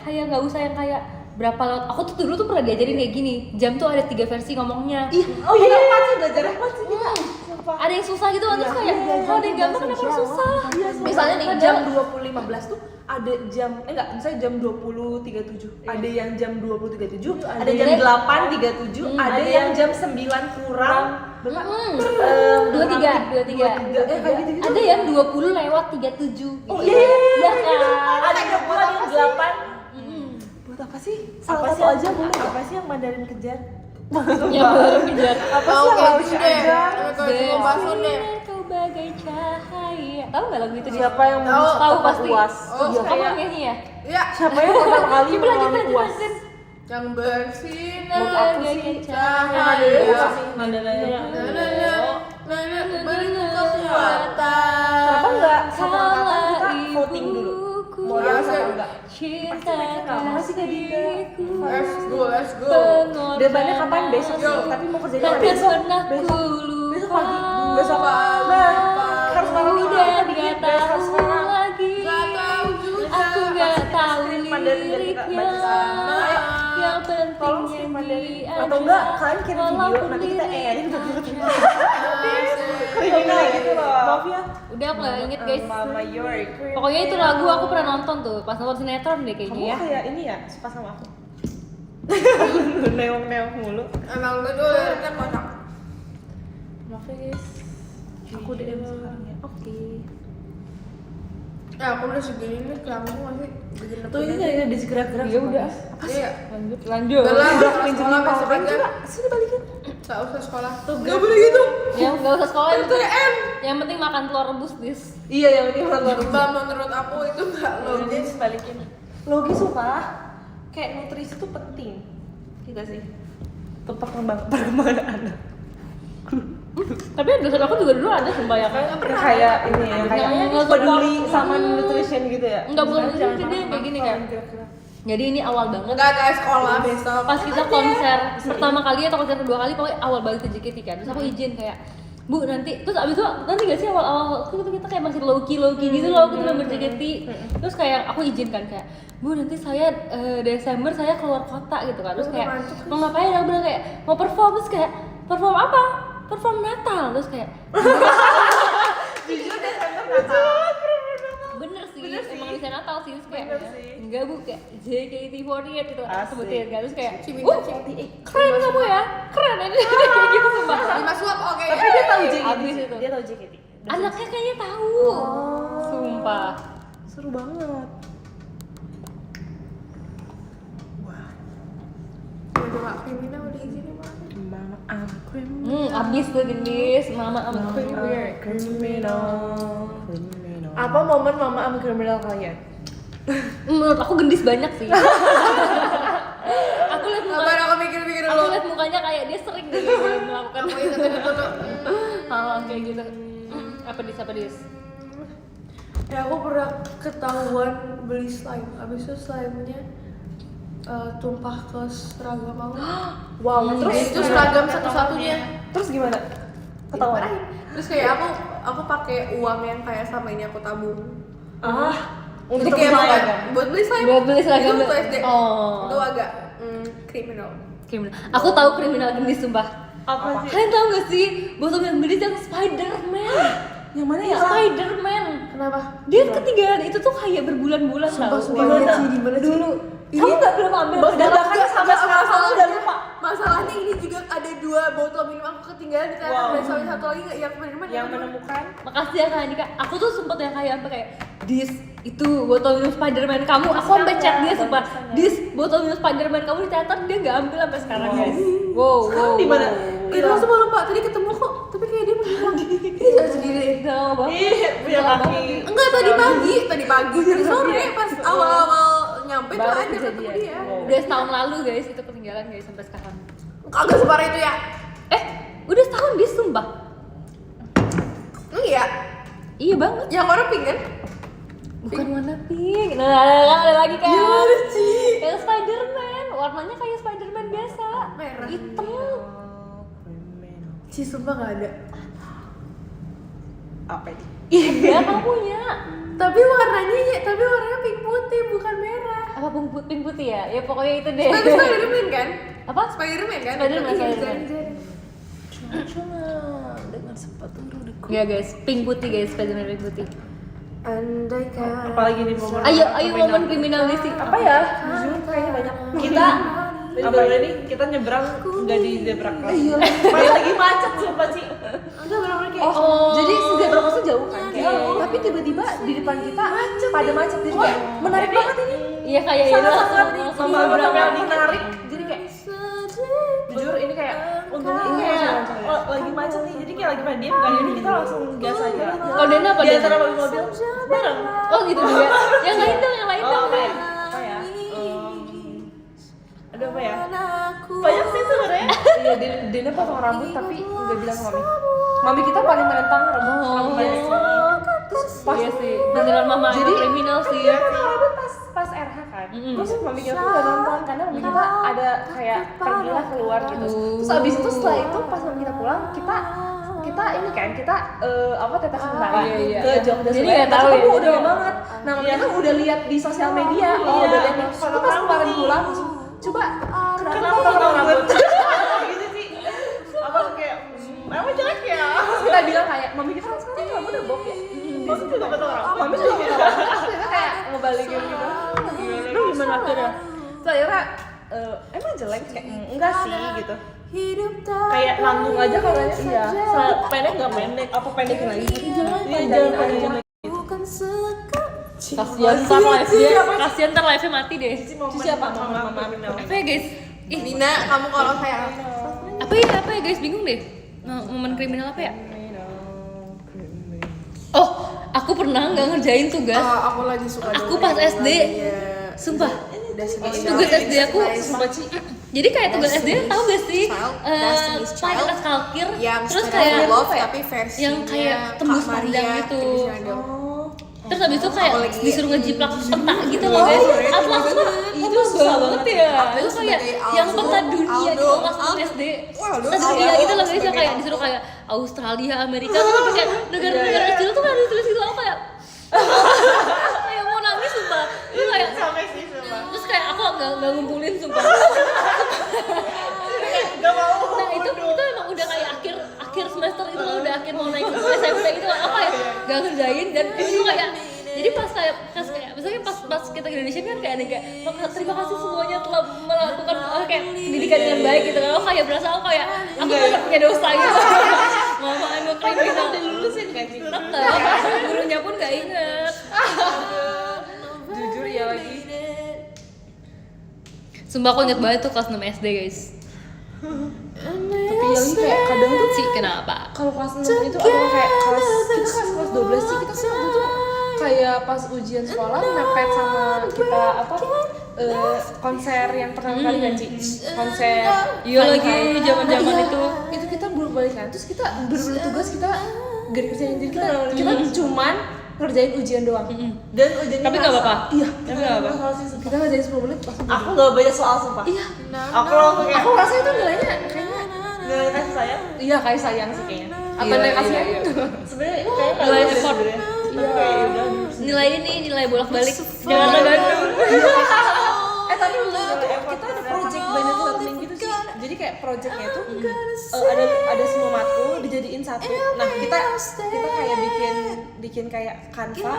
kayak nggak usah yang kayak berapa laut. Aku tuh dulu tuh pernah diajarin kayak gini. Jam tuh ada 3 versi ngomongnya. Oh iya, apa sih belajar apa sih kita? Sumpah. Ada yang susah gitu, terus kayak kalau ada yang gampang kenapa harus susah? Misalnya nih jam 20.15 tuh ada jam misalnya jam 20.37. Ada yang jam 20.37, ada jam 8.37, ada yang jam 9 kurang berapa? 23. Kayak gitu-gitu. Ada yang 20 lewat 37. Oh iya. Iya kan? Ada yang buat yang 8. Buat apa sih? Salah satu aja boleh. Apa sih yang Mandarin kejar? Ya baru kejar. Apa sih yang harus kejar? Kalau bakso deh. Kau bagai cahaya. Tahu nggak lagu itu? Siapa yang Tahu, Tahu pasti. UAS? Oh, Iya, kamu kayak- nyanyi ya? Ya, Siapa yang pertama kali Coba mengalami lanjut, UAS? lanjut. yang bersinar Menurut aku sih bagai cahaya. cahaya. Beri kekuatan. Kenapa enggak satu angkatan kita voting dulu? Mau yang sama enggak? Cinta Masih kayak Dinda. Let's go. Depannya kapan? Besok sih, tapi mau kerjanya Takkan besok. pernah ku Besok lupa. pagi. Besok pagi. Nah, harus malam minggu Udah kita nggak bikin tahu sekarang. lagi. Gak tahu juga. Aku nggak tahu Mandarin dan kita liriknya. baca sekarang. Yang Tolong penting sih Mandarin. nyanyi Atau aja. enggak kalian kirim video Walaupun nanti kita lirik. Kriminal gitu loh. Maaf ya. Udah aku nggak inget guys. Mama York. Pokoknya itu lagu aku pernah nonton tuh pas nonton sinetron deh Kamu kayaknya ya. kayak ini ya, suka sama aku. Neong-neong mulu. Emang itu liriknya kocak. Maaf ya guys. Aku DM sekarang ya. Oke. Ya aku udah segini nih, kamu masih bikin Tuh ini nggak ada gerak-gerak. Ya udah. Iya. Lanjut. Udah lah, Udah sekolah pinjemin besok powerbank aja. coba. Sini balikin. Gak usah sekolah. Tuh, Gak boleh gitu. Ya nggak usah sekolah yang penting, PTM. yang penting makan telur rebus dis. Iya yang penting luar Mbak, menurut aku itu gak logis. balikin. Logis sumpah. Kayak nutrisi itu penting. Iya sih. Untuk perkembangan anak. Tapi dosen aku juga dulu ada sumpah ya kan. Kayak ini ya, kayak Nggak peduli suka. sama nutrition gitu ya. Enggak bukan Jangan nutrisi dia makan kayak gini makan, kan. kira-kira. Jadi ini awal banget. Enggak kayak sekolah besok. Pas kita konser pertama kali atau konser kedua kali pokoknya awal balik ke JKT kan. Terus aku izin kayak Bu nanti, terus abis itu nanti gak sih awal-awal waktu itu kita kayak masih low key gitu loh, kita member JKT. Terus kayak aku izinkan kayak, Bu nanti saya Desember saya keluar kota gitu kan. Terus kayak mau ngapain? Aku bilang kayak mau perform, terus kayak perform apa? Perform Natal. Terus kayak Jujur Desember Natal. bener sih, emang bisa Natal sih. Terus kayak enggak Bu, kayak JKT48 gitu kan sebutin kan. Terus kayak keren kamu ya, keren ini kayak gitu sumpah. 5 suap oke. Tapi dia tahu JKT. Abis itu. Dia tahu JKT. Anaknya kayaknya tahu. Sumpah. Seru banget. Udah kriminal udah izinin banget. Mama I'm criminal. Abis tuh gendis, mama am criminal. Criminal. Apa momen mama I'm criminal kalian? Menurut aku gendis banyak sih. Aku lihat Sabar aku mikir-mikir aku dulu. lihat mukanya kayak dia sering deh melakukan Aku ingetin itu tuh. hal kayak gitu. Apa dis? Ya aku pernah ketahuan beli slime. Abis itu slime-nya tumpah ke seragam aku. Wow, terus Itu seragam satu-satunya. Terus gimana? Ketahuan. Dimarahin. Terus kayak aku pakai uang yang kayak sama ini aku tabung. Untuk Jadi kayak seragam. buat beli slime. Buat beli seragam. Itu waktu SD. Oh. Itu agak kriminal. Kriminal. Aku tahu kriminal gendis sumpah. Apa sih? Kalian tahu gak sih botol yang beli yang Spider-Man? Yang mana ya? Spider-Man. Kenapa? Dia ketinggalan itu tuh kayak berbulan-bulan tau. Gimana dulu? Kamu nggak belum ambil? Dan bahkan sampai sekarang kamu udah lupa. Masalahnya ini juga ada 2 botol minum aku ketinggalan di tangan. Wow. Dan sama satu lagi yang Menemukan. Makasih ya Kak Andika. Aku tuh sempet yang kayak sampai kayak Dis, itu botol minum Spiderman kamu. Aku sampai chat dia sumpah. Dis, botol minum Spiderman kamu di teater dia nggak ambil sampai sekarang guys. Wow. Sekarang di mana? Itu langsung lupa. Tadi ketemu kok, tapi kayak dia menghilang. Dia jalan sendiri. Udah lama banget. Ih, punya kaki. Enggak, tadi pagi, tadi sore pas awal-awal nyampe tuh ada ketemu dia. Udah setahun lalu guys, itu ketinggalan guys sampai sekarang. Kagak separah itu ya. Udah setahun dia sumpah. Iya. Iya banget. Yang warna pink kan? Bukan warna pink. Nah, ada lagi kan. Gimana sih? Yang Spiderman, warnanya kayak Spiderman biasa. Merah. Hitam. Si sumpah nggak ada. Apa ini? Iya, kamu punya. Tapi warnanya pink putih bukan merah. Apa pink putih ya? Ya pokoknya itu deh. Tapi Spiderman kan? Apa? Spiderman kan? Spiderman, Iya, Spiderman. jaring-jaring. Cuma dengan sepatu rodaku. Ya guys, pink putih guys, Spiderman pink putih. Andaikan. Apalagi nih momen. Ayo momen kriminal nih sih. Apa ya? Jujur kayaknya banyak. Kita apa ini? Kita nyebrang nggak di zebra cross. Iya. Lagi macet sumpah sih. Kita benar-benar kayak. Jadi si zebra cross jauh kan? Kayak, tapi tiba-tiba di depan kita pada macet. Jadi kayak menarik banget ini. Iya kayak ini Sangat-sangat langsung sangat menarik. Jadi kayak jujur ini kayak untungnya ini kayak lagi macet nih. Jadi kayak lagi pada diem kan. Jadi kita langsung gas aja. Kalau Dena apa? Di antara mobil bareng. Oh gitu juga. Yang lain dong, yang lain dong. Apa ya? Ada apa ya? Banyak sih sebenarnya. Iya, Dena potong rambut tapi nggak bilang ke mami. Mami kita paling menentang rambut banyak. Terus pas Iya sih. Beneran mama Jadi kriminal sih. dia potong rambut pas RH kan. Terus mami kita tuh nggak nonton karena mami kita ada kayak pergi lah keluar gitu. Terus abis itu setelah itu pas mami kita pulang kita ini kan kita apa tetes sementara Iya. ke Jogja. Jadi Selain nggak tahu ya. udah lama banget. Nah mami kita udah lihat di sosial media. Oh udah lihat nih. Itu pas kemarin pulang coba kenapa potong rambut? Gitu sih. Apa kayak emang jelek ya? Terus kita bilang kayak mami kita kan sekarang rambut udah bob ya. Mami juga potong rambut. Mami juga potong rambut. Terus kita kayak ngebalikin gitu. Lu gimana akhirnya? Terus akhirnya emang jelek kayak enggak sih gitu. Kayak nanggung aja katanya. Iya. Pendek nggak pendek? Apa pendekin lagi? Iya jangan panjang. Kasian ntar live dia, kasian ntar live-nya mati deh. Siapa mama? Apa ya guys? Ih, Nina, kamu kalau kayak apa ya guys, bingung deh. Momen kriminal apa ya? Oh, aku pernah nggak ngerjain tugas. aku lagi suka Aku pas SD, sumpah. Tugas SD aku, jadi kayak tugas SD tau gak sih? Pakai kalkir, yang terus kayak love tapi versi yang kayak tembus pandang gitu. Terus habis itu kayak disuruh ngejiplak peta gitu loh guys. Atlas tuh itu susah banget ya. Itu kayak yang peta dunia gitu kelas 6 SD. Peta dunia gitu loh guys, yang kayak disuruh kayak Australia, Amerika tuh sampai kayak negara-negara kecil tuh kan ada tulis gitu, aku kayak kayak mau nangis sumpah. Itu kayak Sampai sih sumpah. terus kayak aku nggak ngumpulin sumpah. Gak mau. Nah itu emang udah kayak akhir semester itu loh, udah akhir mau naik ke SMP itu apa ya gak ngerjain dan itu kayak jadi pas misalnya pas kita ke Indonesia kan kayak ada kayak terima kasih semuanya telah melakukan kayak pendidikan dengan baik gitu kan, aku kayak berasa aku kayak aku nggak punya dosa gitu. Mama emang kriminal Udah lulusin kan sih? tetap gurunya pun gak inget. Jujur ya lagi. Sumpah aku inget banget tuh kelas 6 SD guys. Tapi yang kayak kadang tuh Sih kenapa? kalau kelas 6 itu ada kayak kelas 12 sih, kita kan waktu itu kayak pas ujian sekolah mepet sama kita konser yang pertama kali kan Ci? Konser Iya lagi zaman-zaman itu kita belum balik kan, terus kita bener-bener tugas kita gak dikerjain, jadi kita cuman ngerjain ujian doang. Dan ujiannya Tapi nggak apa-apa. Iya, Tapi nggak apa-apa. kita ngerjain 10 menit langsung Aku nggak banyak soal sumpah. Iya, Aku langsung kayak aku rasa itu nilainya kayaknya nilai kasih sayang. iya kayak sayang sih kayaknya. Apa Iya, nilai kasih iya, sayang? Sebenarnya kayak nggak Nilai bagus effort. sebenarnya. Tapi kayak ya udah. nilai ini nilai bolak-balik Jakarta Bandung. Tapi kita ada project banyak learning gitu sih. Jadi kayak projectnya itu ada semua matkul dijadiin satu. Nah kita kayak bikin kayak Canva.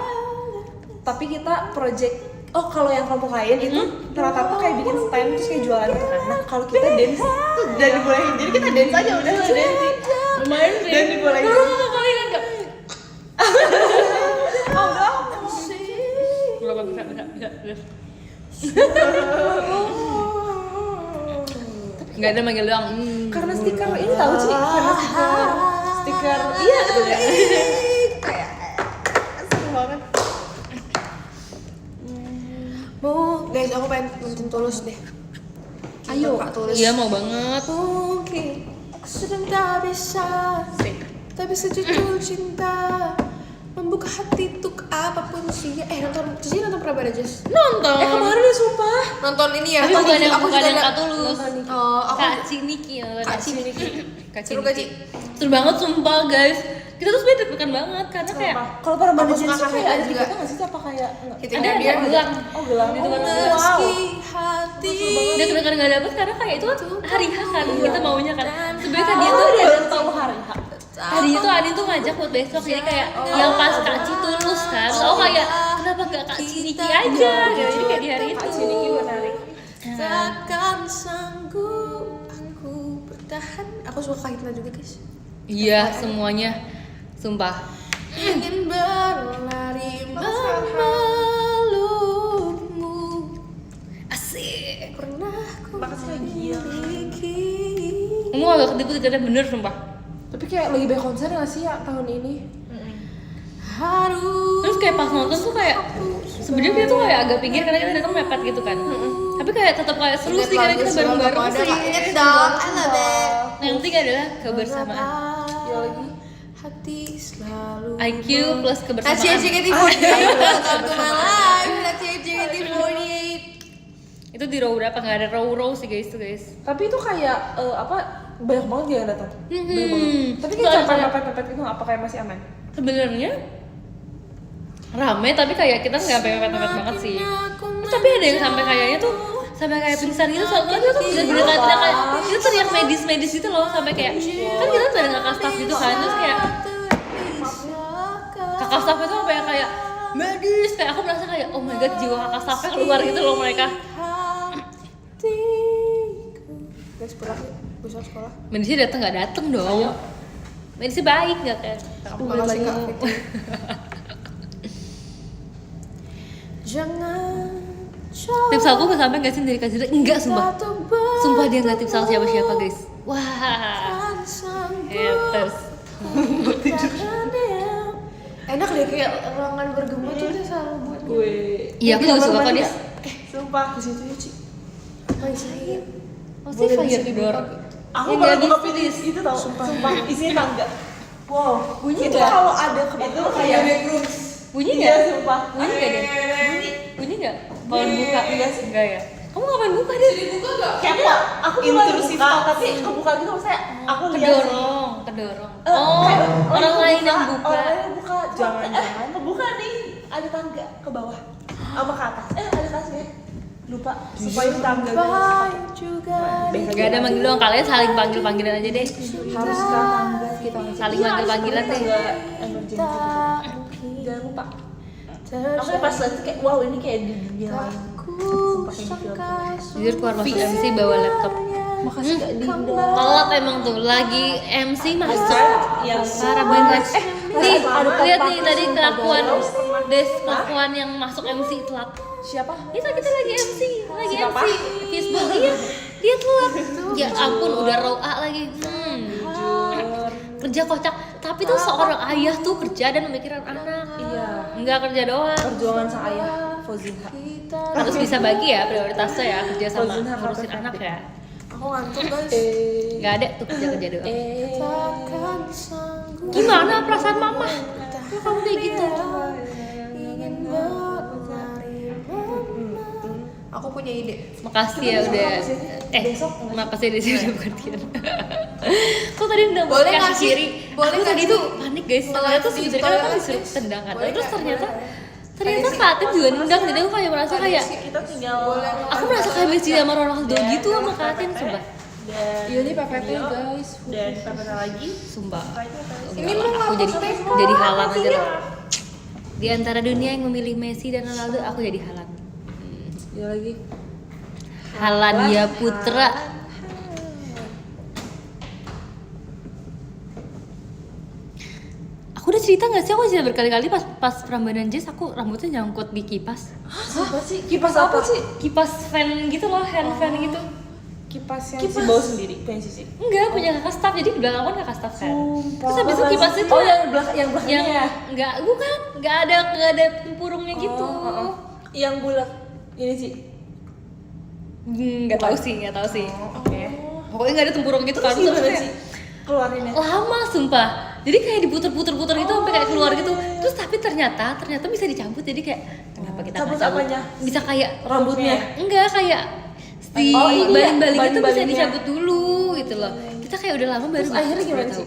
Tapi kita project kalau yang kelompok lain itu rata-rata kayak bikin stand terus kayak jualan gitu kan. Nah kalau kita dance tuh udah dibolehin. Jadi kita dance aja udah dance. Lumayan sih. Dan dibolehin. Kalian enggak? Oh enggak. Bisa. Enggak ada manggil doang. Karena stiker ini tahu sih, karena stiker iya gitu ya. Kayak seru banget. Guys, aku pengen nonton Tulus deh. Ayo. Kak Tulus. Iya mau banget. Oke. Aku sedang tak bisa sejujur cinta membuka hati untuk apapun sih. Nonton pernah pada Jess? Nonton. Kemarin ya sumpah. Nonton ini ya. Tapi bukan yang aku bukan juga yang ada- Kak Tulus. Oh, aku Kak Ciniki ya. Kak Ciniki. Kak Seru gak, Ci? Seru banget sumpah guys. Kita tuh sebenarnya deg-degan banget karena kayak Kalau para Aku bandit suka tuh kayak Kak ada juga. juga nggak sih apa kayak enggak? Hitting ada Rabiar gelang. Oh gelang. Itu kan Wow. meski hati. Deg-degan gak dapet karena kayak itu kan hari H kan kita maunya kan. Sebenarnya dia Dia tuh tuh udah tahu hari H. tadi itu Adin tuh ngajak buat besok jadi kayak yang pas Kak Ci Tulus kan. Oh kayak kenapa gak Kak Ciniki aja? Jadi kayak di hari itu. Kak Ciniki menarik. Takkan sanggup aku bertahan. Aku suka Kahitna juga guys. Iya semuanya. Sumpah. Ingin berlari memelukmu. Asik. Pernah ku Makasih lagi ya. miliki. Kamu agak ketipu ternyata bener sumpah. Tapi kayak lagi banyak konser nggak sih ya tahun ini? Harus Terus kayak pas nonton tuh kayak sebenarnya kita tuh kayak agak pinggir karena kita datang mepet gitu kan. Tapi kayak tetap kayak seru sih karena kita bareng-bareng sih. Ingat dong, I love it. Yang penting adalah kebersamaan. Ya lagi. Hati selalu IQ plus That's kebersamaan. JKT48. Welcome to my life. That's JKT48. Itu di row berapa? Nggak ada row sih guys tuh guys. Tapi itu kayak banyak banget dia yang datang. Banyak banget. Tapi kayak Soalnya- sampai mepet-mepet itu apa kayak masih aman? Sebenarnya rame tapi kayak kita nggak mepet-mepet banget sih. Terus tapi ada yang sampai kayaknya tuh sampai kayak pingsan gitu soalnya kita tuh bener-bener kayak kita teriak medis gitu loh sampai kayak kan kita tuh ada kakak staff gitu kan terus kayak kakak staff itu sampai kayak medis kayak aku merasa kayak oh my god jiwa kakak staffnya keluar gitu loh mereka. Guys, pulang yuk. Besok sekolah. Medisnya datang dong. Medisnya baik nggak kan? Makasih Kak Fitri. Jangan Tips aku nggak sampai nggak sih dari Kak Zira? Enggak sumpah. Sumpah dia nggak tips aku siapa-siapa guys. Wah. Haters. Enak deh kayak ruangan bergema tuh dia selalu buat Gue. Iya aku juga suka kok dia. Sumpah. Di situ ya, Ci. apa isinya? Pasti fire door. Aku Yang baru nggak buka gitu, pintu itu tau. Sumpah. Isinya tangga. Wow, bunyi Itu nggak? kalau ada itu kayak backrooms. Bunyi Iya, nggak? sumpah. Bunyi nggak deh? Bunyi. Bunyi nggak? Kalau buka enggak ya? Kamu ngapain buka deh? Kayak aku intrusif buka. tapi kebuka gitu maksudnya aku lihat sih. Kedorong. kedorong. Kayak Orang lain yang buka. Orang lain yang buka. Jangan-jangan kebuka nih. Ada tangga ke bawah. Sama ke atas. Ada kasnya. Lupa. Supaya di tangga. Gak ada manggil doang, kalian saling panggil-panggilan aja deh. Harus ke tangga kita. Saling panggil-panggilan deh. Emergency. Jangan lupa. Aku pas lihat kayak wow ini kayak di dunia lain. Sumpah kayak di film. Jujur keluar masuk MC bawa laptop. Makasih Kak Dinda. Telat emang tuh, lagi MC masuk. Yang Parah banget. Nih, lihat nih tadi kelakuan yang masuk MC telat. siapa? Kita lagi MC, MC. Facebook iya. Dia telat. Ya ampun, udah raw A lagi. Kerja kocak, tapi tuh seorang ayah tuh kerja dan memikirkan anak. Iya. Enggak kerja doang. Perjuangan sang ayah Fauzinha. Harus bisa bagi ya prioritasnya ya, kerja sama Fauzinha ngurusin perfect. anak ya. Aku ngantuk guys. Enggak ada tuh kerja doang. Gimana perasaan mama? Kok kamu kayak gitu? Aku punya ide. Makasih ya udah. Makasih di sini udah gantian. Kok tadi udah buat Boleh kaki nggak sih? kiri? Boleh Aku nggak tadi sih? tuh panik guys. Ternyata tuh sebenarnya kan aku Boleh disuruh nggak? tendangan. Boleh Terus nggak? ternyata Katin juga nendang. Jadi aku kayak merasa kayak Kita tinggal aku merasa kayak Messi sama Ronaldo gitu sama Katin sumpah. dan Iya nih PPT guys. dan PPT lagi. Sumpah. Ini Enggak lu lah, aku ngapa jadi halan aja lah. Di antara dunia yang memilih Messi dan Ronaldo, aku jadi halan. Ya lagi. Haladia Putra. Aku udah cerita nggak sih? Aku cerita berkali-kali pas Prambanan Jazz aku rambutnya nyangkut di kipas. Apa sih? Kipas apa sih? Kipas fan gitu loh, hand fan gitu. Kipas yang si bawa sendiri, punya Sisi. Enggak, punya kakak staff. Jadi di belakang kan kakak staff kan. Sumpah. Terus habis itu kipas itu Oh, yang belakangnya yang ya? enggak ada tempurungnya gitu. Yang bulat ini sih. Nggak tahu sih. Oke. Pokoknya nggak ada tempurung gitu kan. Terus Terus gimana kayak- sih? Keluarinnya. lama sumpah, jadi kayak diputer-puter gitu sampai kayak keluar gitu. Terus tapi ternyata bisa dicabut. Jadi kayak kenapa kita Cabut nggak cabut? apanya? Bisa kayak Rambutnya? enggak kayak si Oh, ini ya, baling-baling itu bisa baling-balingnya. dicabut dulu gitu loh. Kita kayak udah lama baru Terus akhirnya gimana tahu. sih?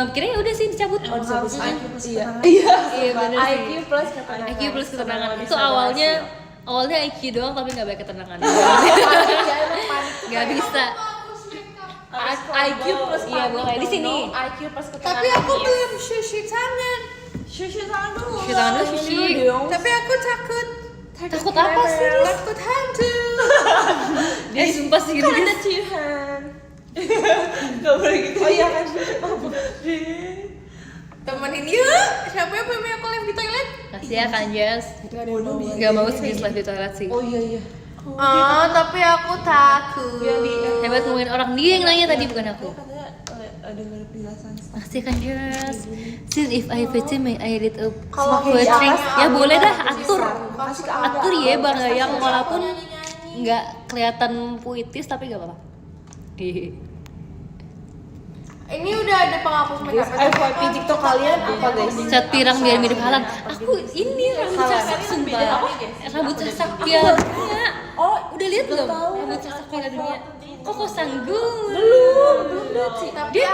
Kira ya udah sih dicabut. Oh, harus IQ plus Iya. ketenangan. Iya benar sih. IQ plus ketenangan. IQ plus ketenangan. Bisa Itu awalnya IQ doang tapi nggak banyak ketenangan. Nggak bisa. IQ plus Iya, boleh. Di sini. IQ plus ketenangan. Tapi aku belum cuci tangan. Cuci tangan dulu. Cuci tangan dulu, cuci. Tapi aku takut. Takut apa sih? Takut hantu. Sumpah sih Kan gitu. ada Cihan. Gak boleh gitu. Oh iya kan. Temenin yuk. Siapa yang punya aku live di toilet? Kasih ya kan Jess. Gak mau sih live di toilet sih. Oh iya iya. Tapi aku takut. Hebat ngomongin orang, dia yang nanya tadi bukan aku. Katanya ada penjelasan. Kasih kan Jess. Since if I visit may I read a Kalau poetry. kayak Ya boleh dah atur. Kasih ke Atur ya Bang yang walaupun nggak kelihatan puitis tapi gak apa-apa. Ini udah ada penghapus makeup. FYP TikTok kalian apa guys? Cat pirang biar mirip Halan. Aku ini rambut sasak sumpah. Rambut sasak piala dunia. Oh, Udah lihat belum? Rambut sasak piala dunia. Koko Sanggul. belum lihat sih. Dia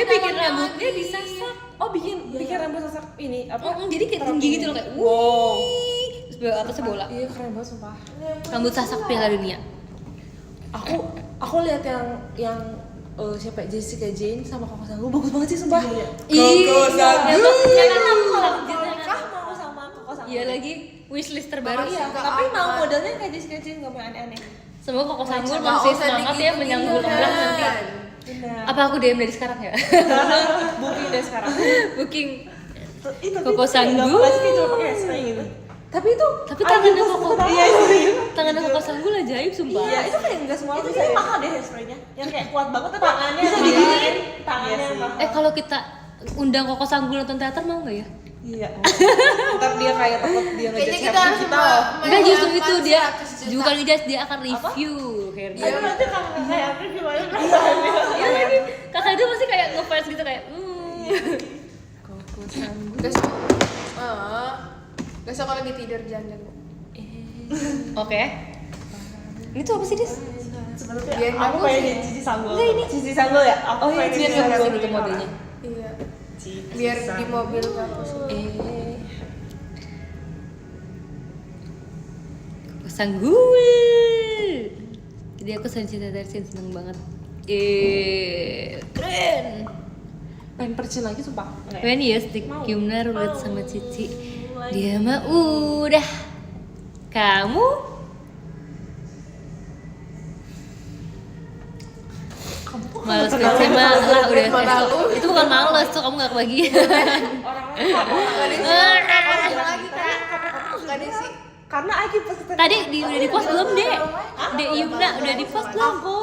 bikin rambutnya disasak. Oh bikin rambut sasak ini apa? Jadi kayak tinggi gitu loh kayak. Wow. Terus bawah atasnya bola. Iya keren banget sumpah. Rambut sasak piala dunia. Aku lihat yang siapa ya? Jessica Jane sama Koko Sanggul bagus banget sih sumpah. Koko Sanggul. Ya kan aku Kah mau sama Koko Sanggul? Iya lagi wishlist terbaru. Iya, tapi mau modelnya kayak Jessica Jane nggak mau aneh-aneh. Semoga Koko Sanggul masih semangat ya menyanggul orang nanti. Benar. Apa aku DM dari sekarang ya? Booking deh sekarang. Booking. Itu Koko Sanggul. Pasti kayak cuma pakai hairspray gitu. Tapi tangannya Koko. Iya. Tangannya Koko Sanggul ajaib sumpah. Iya, itu kayak enggak semua itu kayak mahal deh hairspray-nya. Yang kayak kuat banget tapi tangannya bisa diginiin. Tangannya mahal. Kalau kita undang Koko Sanggul nonton teater mau nggak ya? Iya. Ntar dia kayak takut dia Kayaknya ngejudge kita harus kita loh. Enggak justru itu dia juga ngejudge, dia akan review hairnya. Tapi nanti kayak aku gimana perasaannya? Iya lagi. Kakak itu masih kayak ngefans gitu kayak Koko Sanggul. Besok kalau lagi tidur jangan. Oke. Ini tuh apa sih, Dis? sebenarnya Biar aku bagus pengen ya. Cici Sanggul. Enggak, ini. Cici Sanggul ya? Aku Oh iya, pengen biar Cici nggak Sanggul bisa itu modelnya. Iya. Cici Biar di Sanggul. mobil nggak pusing. Sanggul. Jadi aku Sanjita Darsin seneng banget. Keren. Pengen percin lagi sumpah. Pengen ya stick Yumna roulette sama Cici. Dia mah udah. Kamu? Males PC mah lah udah. Mana lu? Itu bukan males tuh, kamu gak kebagian. Gak ada sih. Karena Aki pas Tadi udah di post belum, Dek? Dek Yumna udah di post belum? aku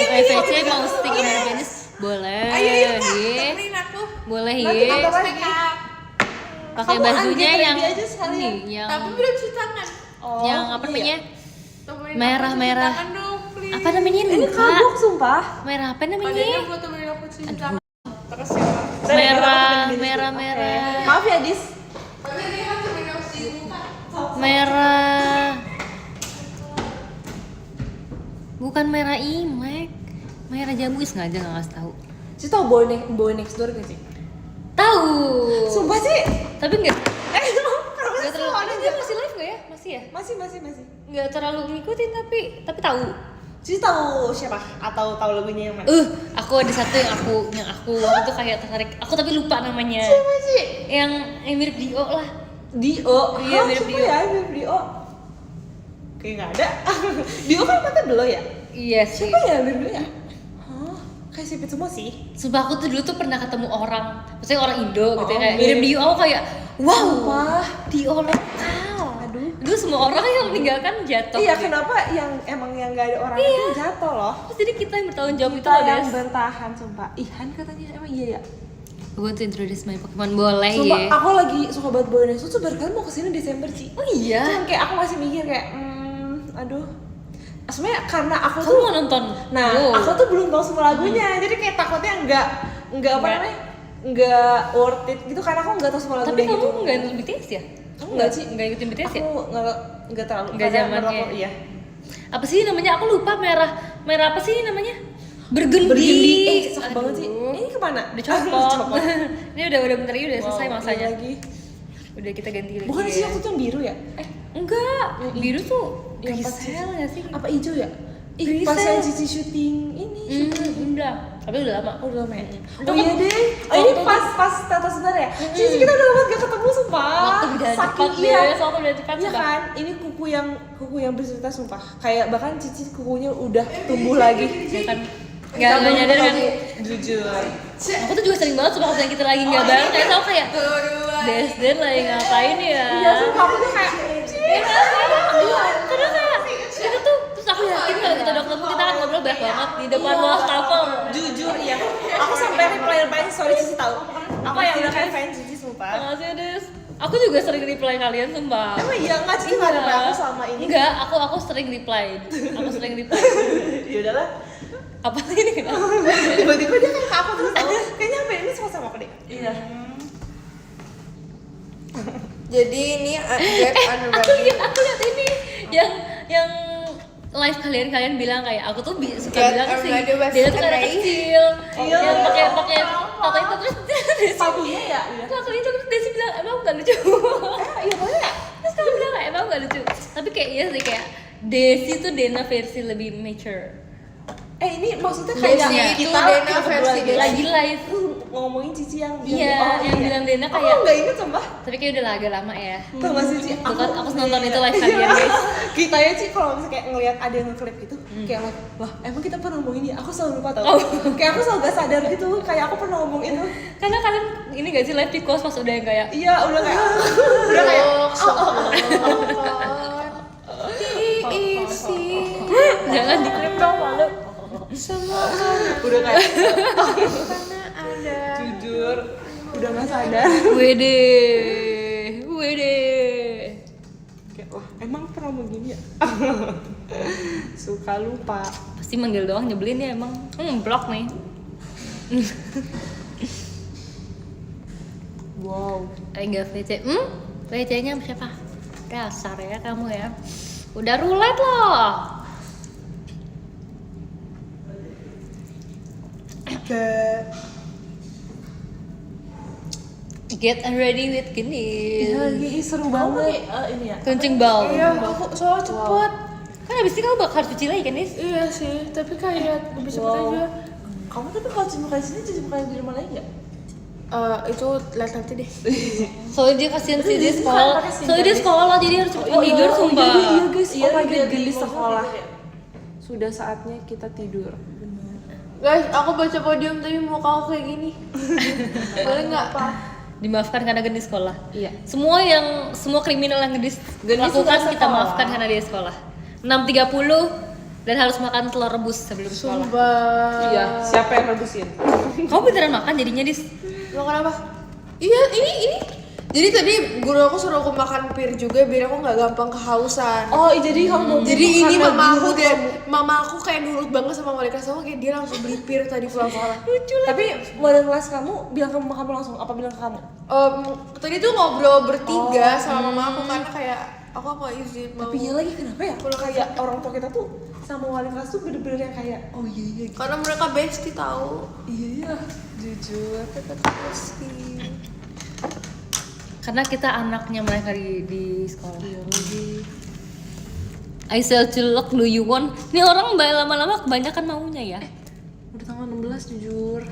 VVC mau stick Yumna penis? Boleh. Ayo yuk kak, Ye. temenin aku. Boleh nanti ye. apa lagi? Pakai Kamu bajunya angkat yang ready aja sekalian. ini, yang Tapi belum cuci tangan. Oh, yang apa iya. namanya? Temenin Merah, aku cuci merah. tangan dong, please. Apa namanya Ini lupa? kabuk sumpah. Merah apa Adanya namanya? buat temenin aku cuci tangan. Terus ya. Merah. Maaf ya Dis. Tapi dia kan temenin aku cuci muka. Merah. Bukan merah Imlek. Merah jambu sengaja nggak ngasih tahu. Ci tau boy next door gak sih? Tahu. Sumpah sih. Tapi nggak Kenapa nggak terlalu. ada Dia masih live nggak ya? Masih ya? Masih. Nggak terlalu ngikutin tapi tahu. Ci tahu siapa? Atau tahu lagunya yang mana? Aku ada satu yang aku waktu itu kayak tertarik. Aku tapi lupa namanya. Siapa sih? Yang mirip Dio lah. Dio. Iya, Hah, mirip siapa Dio. ya? Mirip Dio. Kayak nggak ada. Dio kan katanya belum ya? Iya sih. Siapa ya mirip Dio ya? Hah? Kayak sipit semua sih. Sumpah aku tuh dulu tuh pernah ketemu orang, maksudnya orang Indo gitu ya, Oh, kayak mirip. mirip Dio. Aku kayak wow, Sumpah. Dio lokal. Aduh. Dulu semua orang yang meninggalkan jatuh. Iya, gitu. kenapa yang emang yang gak ada orang Iya. itu jatuh loh? Terus jadi kita yang bertanggung jawab itu Kita loh, yang Des. bertahan sumpah. Ihan katanya emang iya ya. I want to introduce my Pokemon, boleh Sumpah ya? aku lagi suka banget Boy Next Door tuh berkali mau kesini Desember sih. Oh iya? Cuman kayak aku masih mikir kayak aduh. Sebenarnya karena aku Kamu tuh mau nonton? Nah, Wow. aku tuh belum tahu semua lagunya. Jadi kayak takutnya enggak apa Nggak. namanya? Enggak worth it gitu karena aku enggak tahu semua lagunya Tapi kamu gitu. nggak nonton BTS ya? Enggak sih. Nggak ikutin BTS ya? Aku enggak terlalu Nggak karena zamannya. menurut aku, iya. Apa sih namanya? Aku lupa. Merah apa sih namanya? Burgundy. Burgundy. Cakep banget sih. Aduh. Ini kemana? Udah copot. Copot. Ini udah bentar lagi udah selesai Wow, masanya. iya lagi. Udah kita ganti lagi. Bukan ya. sih aku tuh yang biru ya? Enggak, biru tuh Yang pas Grisel nggak sih? Apa hijau ya? Ih, Grisel. pas yang Cici syuting ini. Udah, tapi udah lama. Oh, udah lama ya? Itu Oh iya kan deh. Oh ini waktu pas tata sebentar ya? Cici kita udah lama gak ketemu sumpah. Waktu udah cepat iya. deh, waktu udah cepat Iya sumpah. kan? Ini kuku yang bercerita sumpah. Kayak bahkan Cici kukunya udah tumbuh lagi. Ya kan, nggak nyadar kan? Jujur. Aku tuh juga sering banget sumpah kalau kita lagi nggak bareng, kayak tau kayak Desden lagi ngapain ya? Iya sumpah aku tuh kayak Karena kayak itu tuh terus aku yakin kalau kita udah ketemu kita akan ngobrol banyak banget di depan wastafel. jujur iya. Aku sampai reply story Cici tahu. Aku yang udah kayak fans Cici sumpah. Makasih ya Des. Aku juga sering reply kalian sumpah. Emang iya nggak Cici nggak reply aku selama ini. Enggak, aku sering reply. Aku sering reply. Ya udahlah. Apa ini kenapa? Tiba-tiba dia kayak ke aku terus tahu. Kayaknya apa ini suka sama aku deh. Iya. Jadi ini Get Aku lihat ini yang live kalian bilang kayak aku tuh suka Get bilang sih Unready was dia tuh kayak anak amazing. kecil Iya. yang pakai tato itu terus Tabunya ya. Iya. tato itu terus Desi bilang emang nggak lucu Iya boleh ya. terus kamu bilang kayak emang nggak lucu tapi kayak iya sih kayak Desi tuh Dena versi lebih mature Ini maksudnya Desi kayak itu kita Dena berdua versi gitu. Desi. lagi live ngomongin Cici yang Iya, yang bilang Dena Aku kayak- nggak inget sumpah. tapi kayak udah agak lama ya Tau gak sih Ci? Tuh kan, aku nonton itu live kalian, guys. Kita ya Ci kalau misalnya kayak ngelihat ada yang nge-clip gitu kayak like, wah emang kita pernah ngomong ini? Aku selalu lupa tau. Kayak aku selalu gak sadar gitu, kayak aku pernah ngomong itu. karena kalian ini gak sih live di kos pas udah yang kayak Iya udah kayak diisi jangan diklip dong malu semua udah kayak karena ada. jujur udah gak sadar. Wede. Kayak wah emang pernah begini ya? Suka lupa. Pasti manggil doang nyebelin ya emang. Blok nih. Wow. Enggak VC. VC-nya siapa? Dasar ya kamu ya. Udah roulette loh. Get ready with Genis. Lagi seru Kamu banget. pakai ini ya? Kencing bau. Iya, aku soalnya cepet. Kan abis ini kamu bakal harus cuci lagi kan, Nis? Iya sih, tapi kayak lebih cepet Wow. aja. Kamu tapi kalau cuci muka di sini cuci muka di rumah lain nggak? Itu lihat nanti deh. Soalnya dia kasihan sih dia Jadi sekolah. pakai skincare Soalnya dia nih. sekolah jadi harus cepet tidur sumpah. Iya guys, Iya, oh my biar god, di gelis mobil sekolah. gitu ya. Sudah saatnya kita tidur. Guys, aku baca podium tapi muka aku kayak gini. Boleh nggak? Dimaafkan karena Genis sekolah. Iya. Semua kriminal yang Genis Genis lakukan suka kita sekolah. maafkan karena dia sekolah. 6.30 dan harus makan telur rebus sebelum sekolah. Sumpah. Iya, siapa yang rebusin? Kamu beneran makan jadinya, Dis? Lo kenapa? Iya, ini. Jadi tadi guru aku suruh aku makan pir juga biar aku nggak gampang kehausan. Oh, jadi kamu mau Jadi ini karena mama aku guru dia, kamu. mama aku kayak nurut banget sama mereka semua, kayak dia langsung beli pir tadi pulang sekolah. Lucu lah. Tapi model kelas kamu bilang ke mama kamu langsung apa bilang ke kamu? Tadi tuh ngobrol bertiga sama mama aku karena kayak aku mau izin mau. Tapi ya lagi kenapa ya? Kalau kayak orang tua kita tuh sama wali kelas tuh bener-bener yang kayak oh iya iya gitu. Karena mereka bestie tahu. Iya, jujur. Karena kita anaknya mereka di sekolah. Iya lagi. I sell cilok, do you want? Ini orang lama-lama kebanyakan maunya ya. Udah tanggal 16 jujur.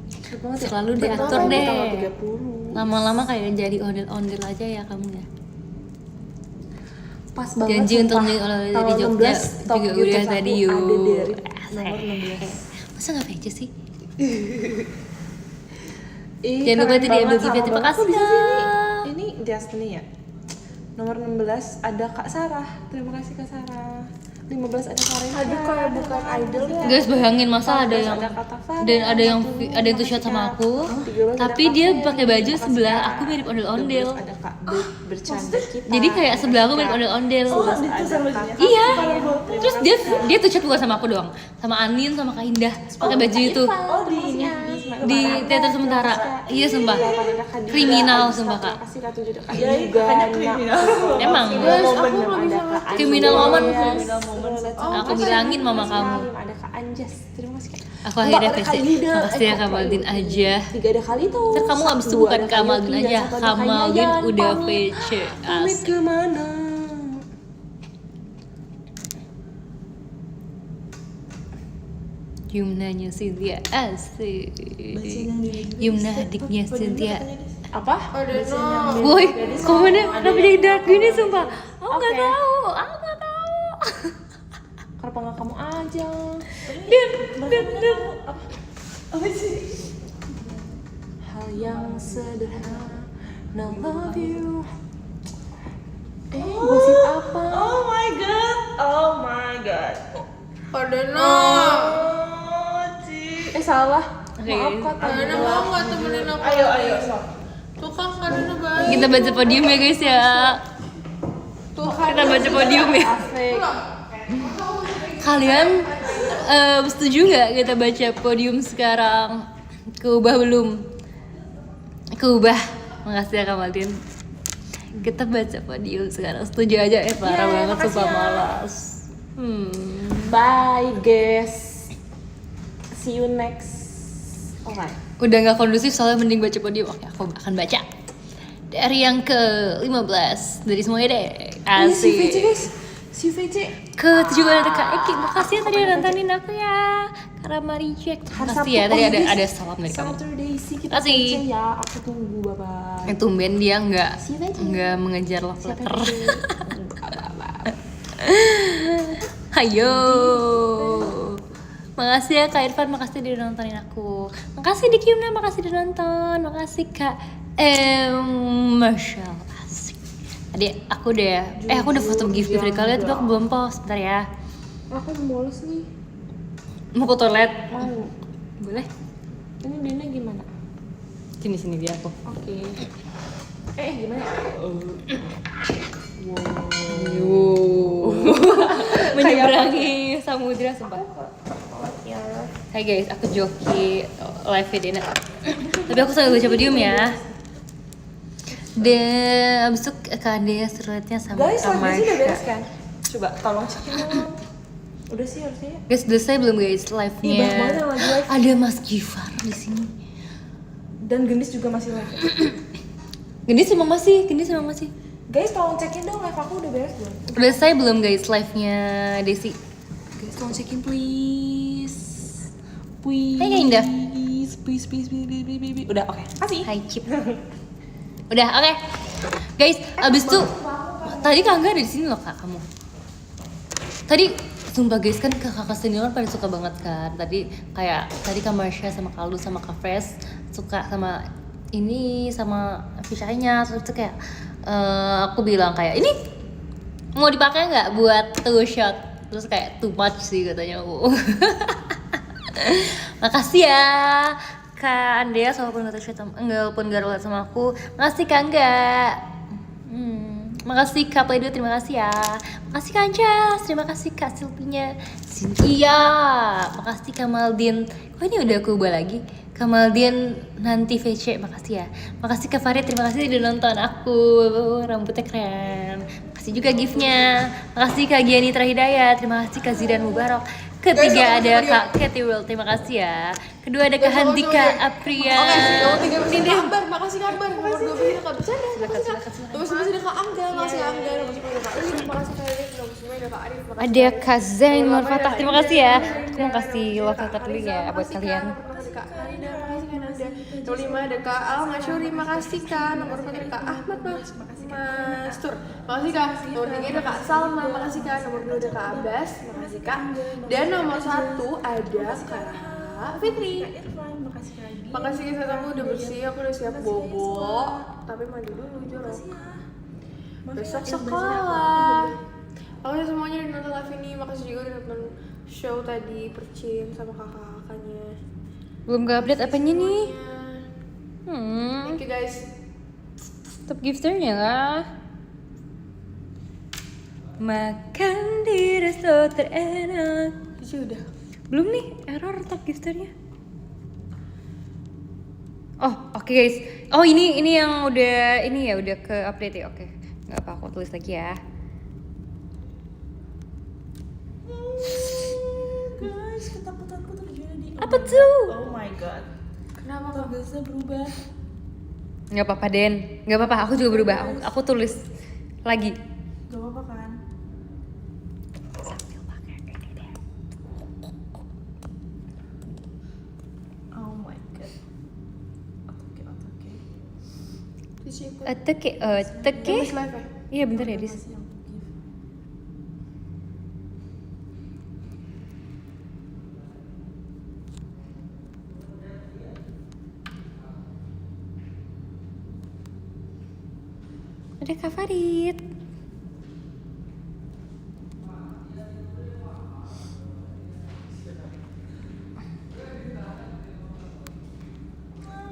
Cepet banget ya. Selalu Bentar diatur lagi deh. Tanggal 30. Lama-lama kayak jadi ondel-ondel aja ya kamu ya. Pas banget. Janji untuk sumpah. menjadi olahraga Tanggal di Jogja 16 juga Tokyo udah terus aku tadi ada yuk. dari nomor Asik. 16. Masa nggak aja sih? Ih, Jangan lupa keren tadi ambil banget, gift-nya. sama Terima banget. kasih Kok bisa sih ya. Ini Destiny ya. Nomor 16 ada Kak Sarah. Terima kasih Kak Sarah. 15 ada Karen. Aduh, kayak bukan idol ya. Guys bayangin masa ada yang Kata Farah, dan ada yang 20, ada yang tuh shot sama aku, 13 ada tapi Kak dia Ferry, pakai baju makasih, sebelah Kak. aku mirip ondel-ondel. 12 ada Kak bercanda kita. Jadi kayak sebelah aku mirip ondel-ondel. Oh, itu sama bajunya. Iya. Terus dia tuh chat bukan sama aku doang, sama Anin sama Kak Indah pakai baju itu Oh, di ini di teater sementara. Iya sumpah. Kriminal sumpah Kak. Kasih Kak 7 Kak Iya, juga. makanya kriminal. Emang Guys, aku nggak bisa ngerti. kriminal momen. Kriminal momen. Aku bilangin mama kamu. Ada Kak Anjas. Terima kasih Kak. Aku akhirnya Mbak, ada PC. Kak Lida. Makasih ya Kak Maldin aja. 3 ada kali tuh. Ntar kamu abis itu bukan Kak Maldin aja, Kak Maldin udah VC. Pamit Asik. kemana? Yumnanya Cynthia asik. Yumna adiknya Cynthia. Apa? Ada no. Woi, komennya kenapa jadi dark gini sumpah? Aku nggak tahu, aku nggak tahu. Kenapa nggak kamu aja? Dan. Apa sih? Hal yang sederhana, love you. Gosip apa? Oh my god. Oh my god. Ada no. Oh, Ci. Salah. Oke. Maaf Kak. Ada no mau nggak temenin aku? Ayo, sok. Tuh kan ada no baik. Kita baca podium ya guys ya. Kita baca podium ya. Asik. Kalian setuju nggak kita baca podium sekarang? Keubah belum? Keubah. Makasih ya Kak Maldin. Kita baca podium sekarang. Setuju aja parah banget sumpah malas. Bye guys. See you next. Alright. Udah nggak kondusif soalnya mending baca podium. Oke, aku akan baca. Dari yang ke-15 dari semuanya deh. Si VC Asik. guys. Si VC. Ke-7 ada Kak Eki. Makasih ya tadi udah nontonin aku ya. Karena reject. Makasih ya tadi ada salam dari kamu. Saturday si kita Asik. VC ya. Aku tunggu bye-bye. Tumben dia Si VC. nggak mengejar love Siapa letter. VC? Hayo. Makasih ya Kak Irfan, makasih udah nontonin aku. Makasih Dik Yumna, makasih udah nonton. Makasih Kak Marshall. Asik. Tadi aku udah foto gift dari kalian tapi aku belum post. Bentar ya. Aku mau bolos nih. Mau ke toilet? Mau. Boleh? Ini Dina gimana? Sini dia aku. Oke. Gimana? Menyeberangi samudra sumpah. Hai guys, aku Joki live Dina. Tapi aku sambil baca podium ya. Dan abis itu Kak Andea suratnya sama Guys, Kak live-nya sih udah beres Marsha. kan? Coba tolong cekin dong. Udah sih harusnya ya. Guys, udah selesai belum guys Ih, live-nya? banyak banget yang lagi live. Ada Mas Gifar di sini. Dan Gendis juga masih live. Gendis emang masih. Guys, tolong cekin dong live aku udah beres belum? Udah selesai belum guys live-nya Desi? Guys, tolong cekin please. Please. Hai Kak Indah. Please. Udah, oke. Kasih. Hai Cip. Udah, oke. Guys, abis itu tadi Kak Angga ada di sini loh Kak kamu. Tadi sumpah guys kan kakak senior pada suka banget kan. Tadi Kak Marsha sama Kak Lu sama Kak Fresh suka sama ini sama Vishanya. Terus tuh kayak aku bilang kayak ini mau dipakai nggak buat two shot? Terus kayak too much sih katanya aku. Makasih ya Kak Andea walaupun gak touch walaupun gak relate sama aku. Makasih Kak Angga. Makasih Kak Playdo, terima kasih ya. Makasih Kak Anjas, terima kasih Kak Silpinya, Cynthia. Makasih Kak Maldin. Kok ini udah aku ubah lagi? Kak Maldin nanti VC, makasih ya. Makasih Kak Farid, terima kasih udah nonton aku. Rambutnya keren. Makasih juga giftnya. Makasih Kak Giani Terhidayat, terima kasih Kak Zidan Mubarak. Ketiga ada Kak Katy Will, terima kasih ya. Kedua ada Kak Handika Apria. Oke, nomor 3 masih kabar, makasih kabar. Nomor 2 ada Kak Besanda, makasih Kak. Nomor 11 ada Kak Angga, makasih Kak Angga. Nomor 10 ada Kak Arif, makasih Kak Arif. Nomor 9 ada Kak Arif, makasih. Ada Kak Zain Marfatah, terima kasih ya. Aku mau kasih love letter dulu ya buat kalian. Makasih Kak Nanda, makasih Kak Nanda. Nomor 5 ada Kak Al Masyuri, makasih Kak. Nomor 4 ada Kak Ahmad Mastur, makasih Kak. Nomor 3 ada Kak Salma, makasih Kak. Nomor 2 ada Kak Abbas, makasih Kak. Dan nomor 1 ada Kak Fitri. Makasih guys, aku udah bersih, aku udah siap bobo. Tapi mandi dulu jorok. Besok sekolah. Makasih semuanya udah nonton live ini. Makasih juga udah nonton show tadi Percin sama kakak-kakaknya. Belum gak update apanya nih? Thank you guys. Top gifternya lah. Makan di resto terenak. Sudah. Belum nih error top gifternya. Oh oke guys. Oh ini yang udah udah ke update ya. Oke. Nggak apa aku tulis lagi ya. Guys, ketakutanku terjadi. Apa tuh? Oh my god. Kenapa Kok bisa berubah? Nggak apa-apa Den. Nggak apa-apa. Aku juga berubah. Aku tulis lagi. Gak apa-apa kan? Oh my god. Oke. Teke. Habis live ya? Iya bentar ya Dis. Masih yang gift. Ada Kak Farid.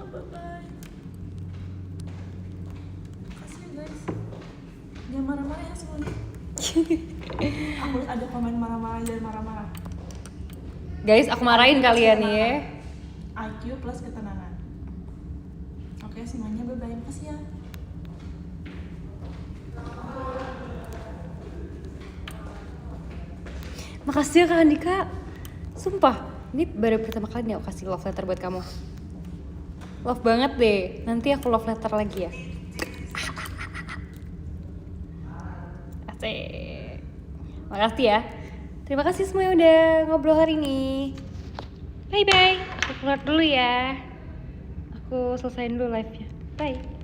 Bye-bye. Makasih ya guys. Jangan marah-marah ya semuanya. Aku lihat ada komen marah-marah dan marah-marah. Guys, aku marahin kalian ya. IQ plus ketenangan. Oke, semuanya bye-bye. Makasih ya. Makasih ya Kak Andika. Sumpah, ini baru pertama kali nih aku kasih love letter buat kamu. Love banget deh. Nanti aku love letter lagi ya. Asik. Makasih ya. Terima kasih semua yang udah ngobrol hari ini. Bye bye. Aku keluar dulu ya. Aku selesaiin dulu live-nya. Bye.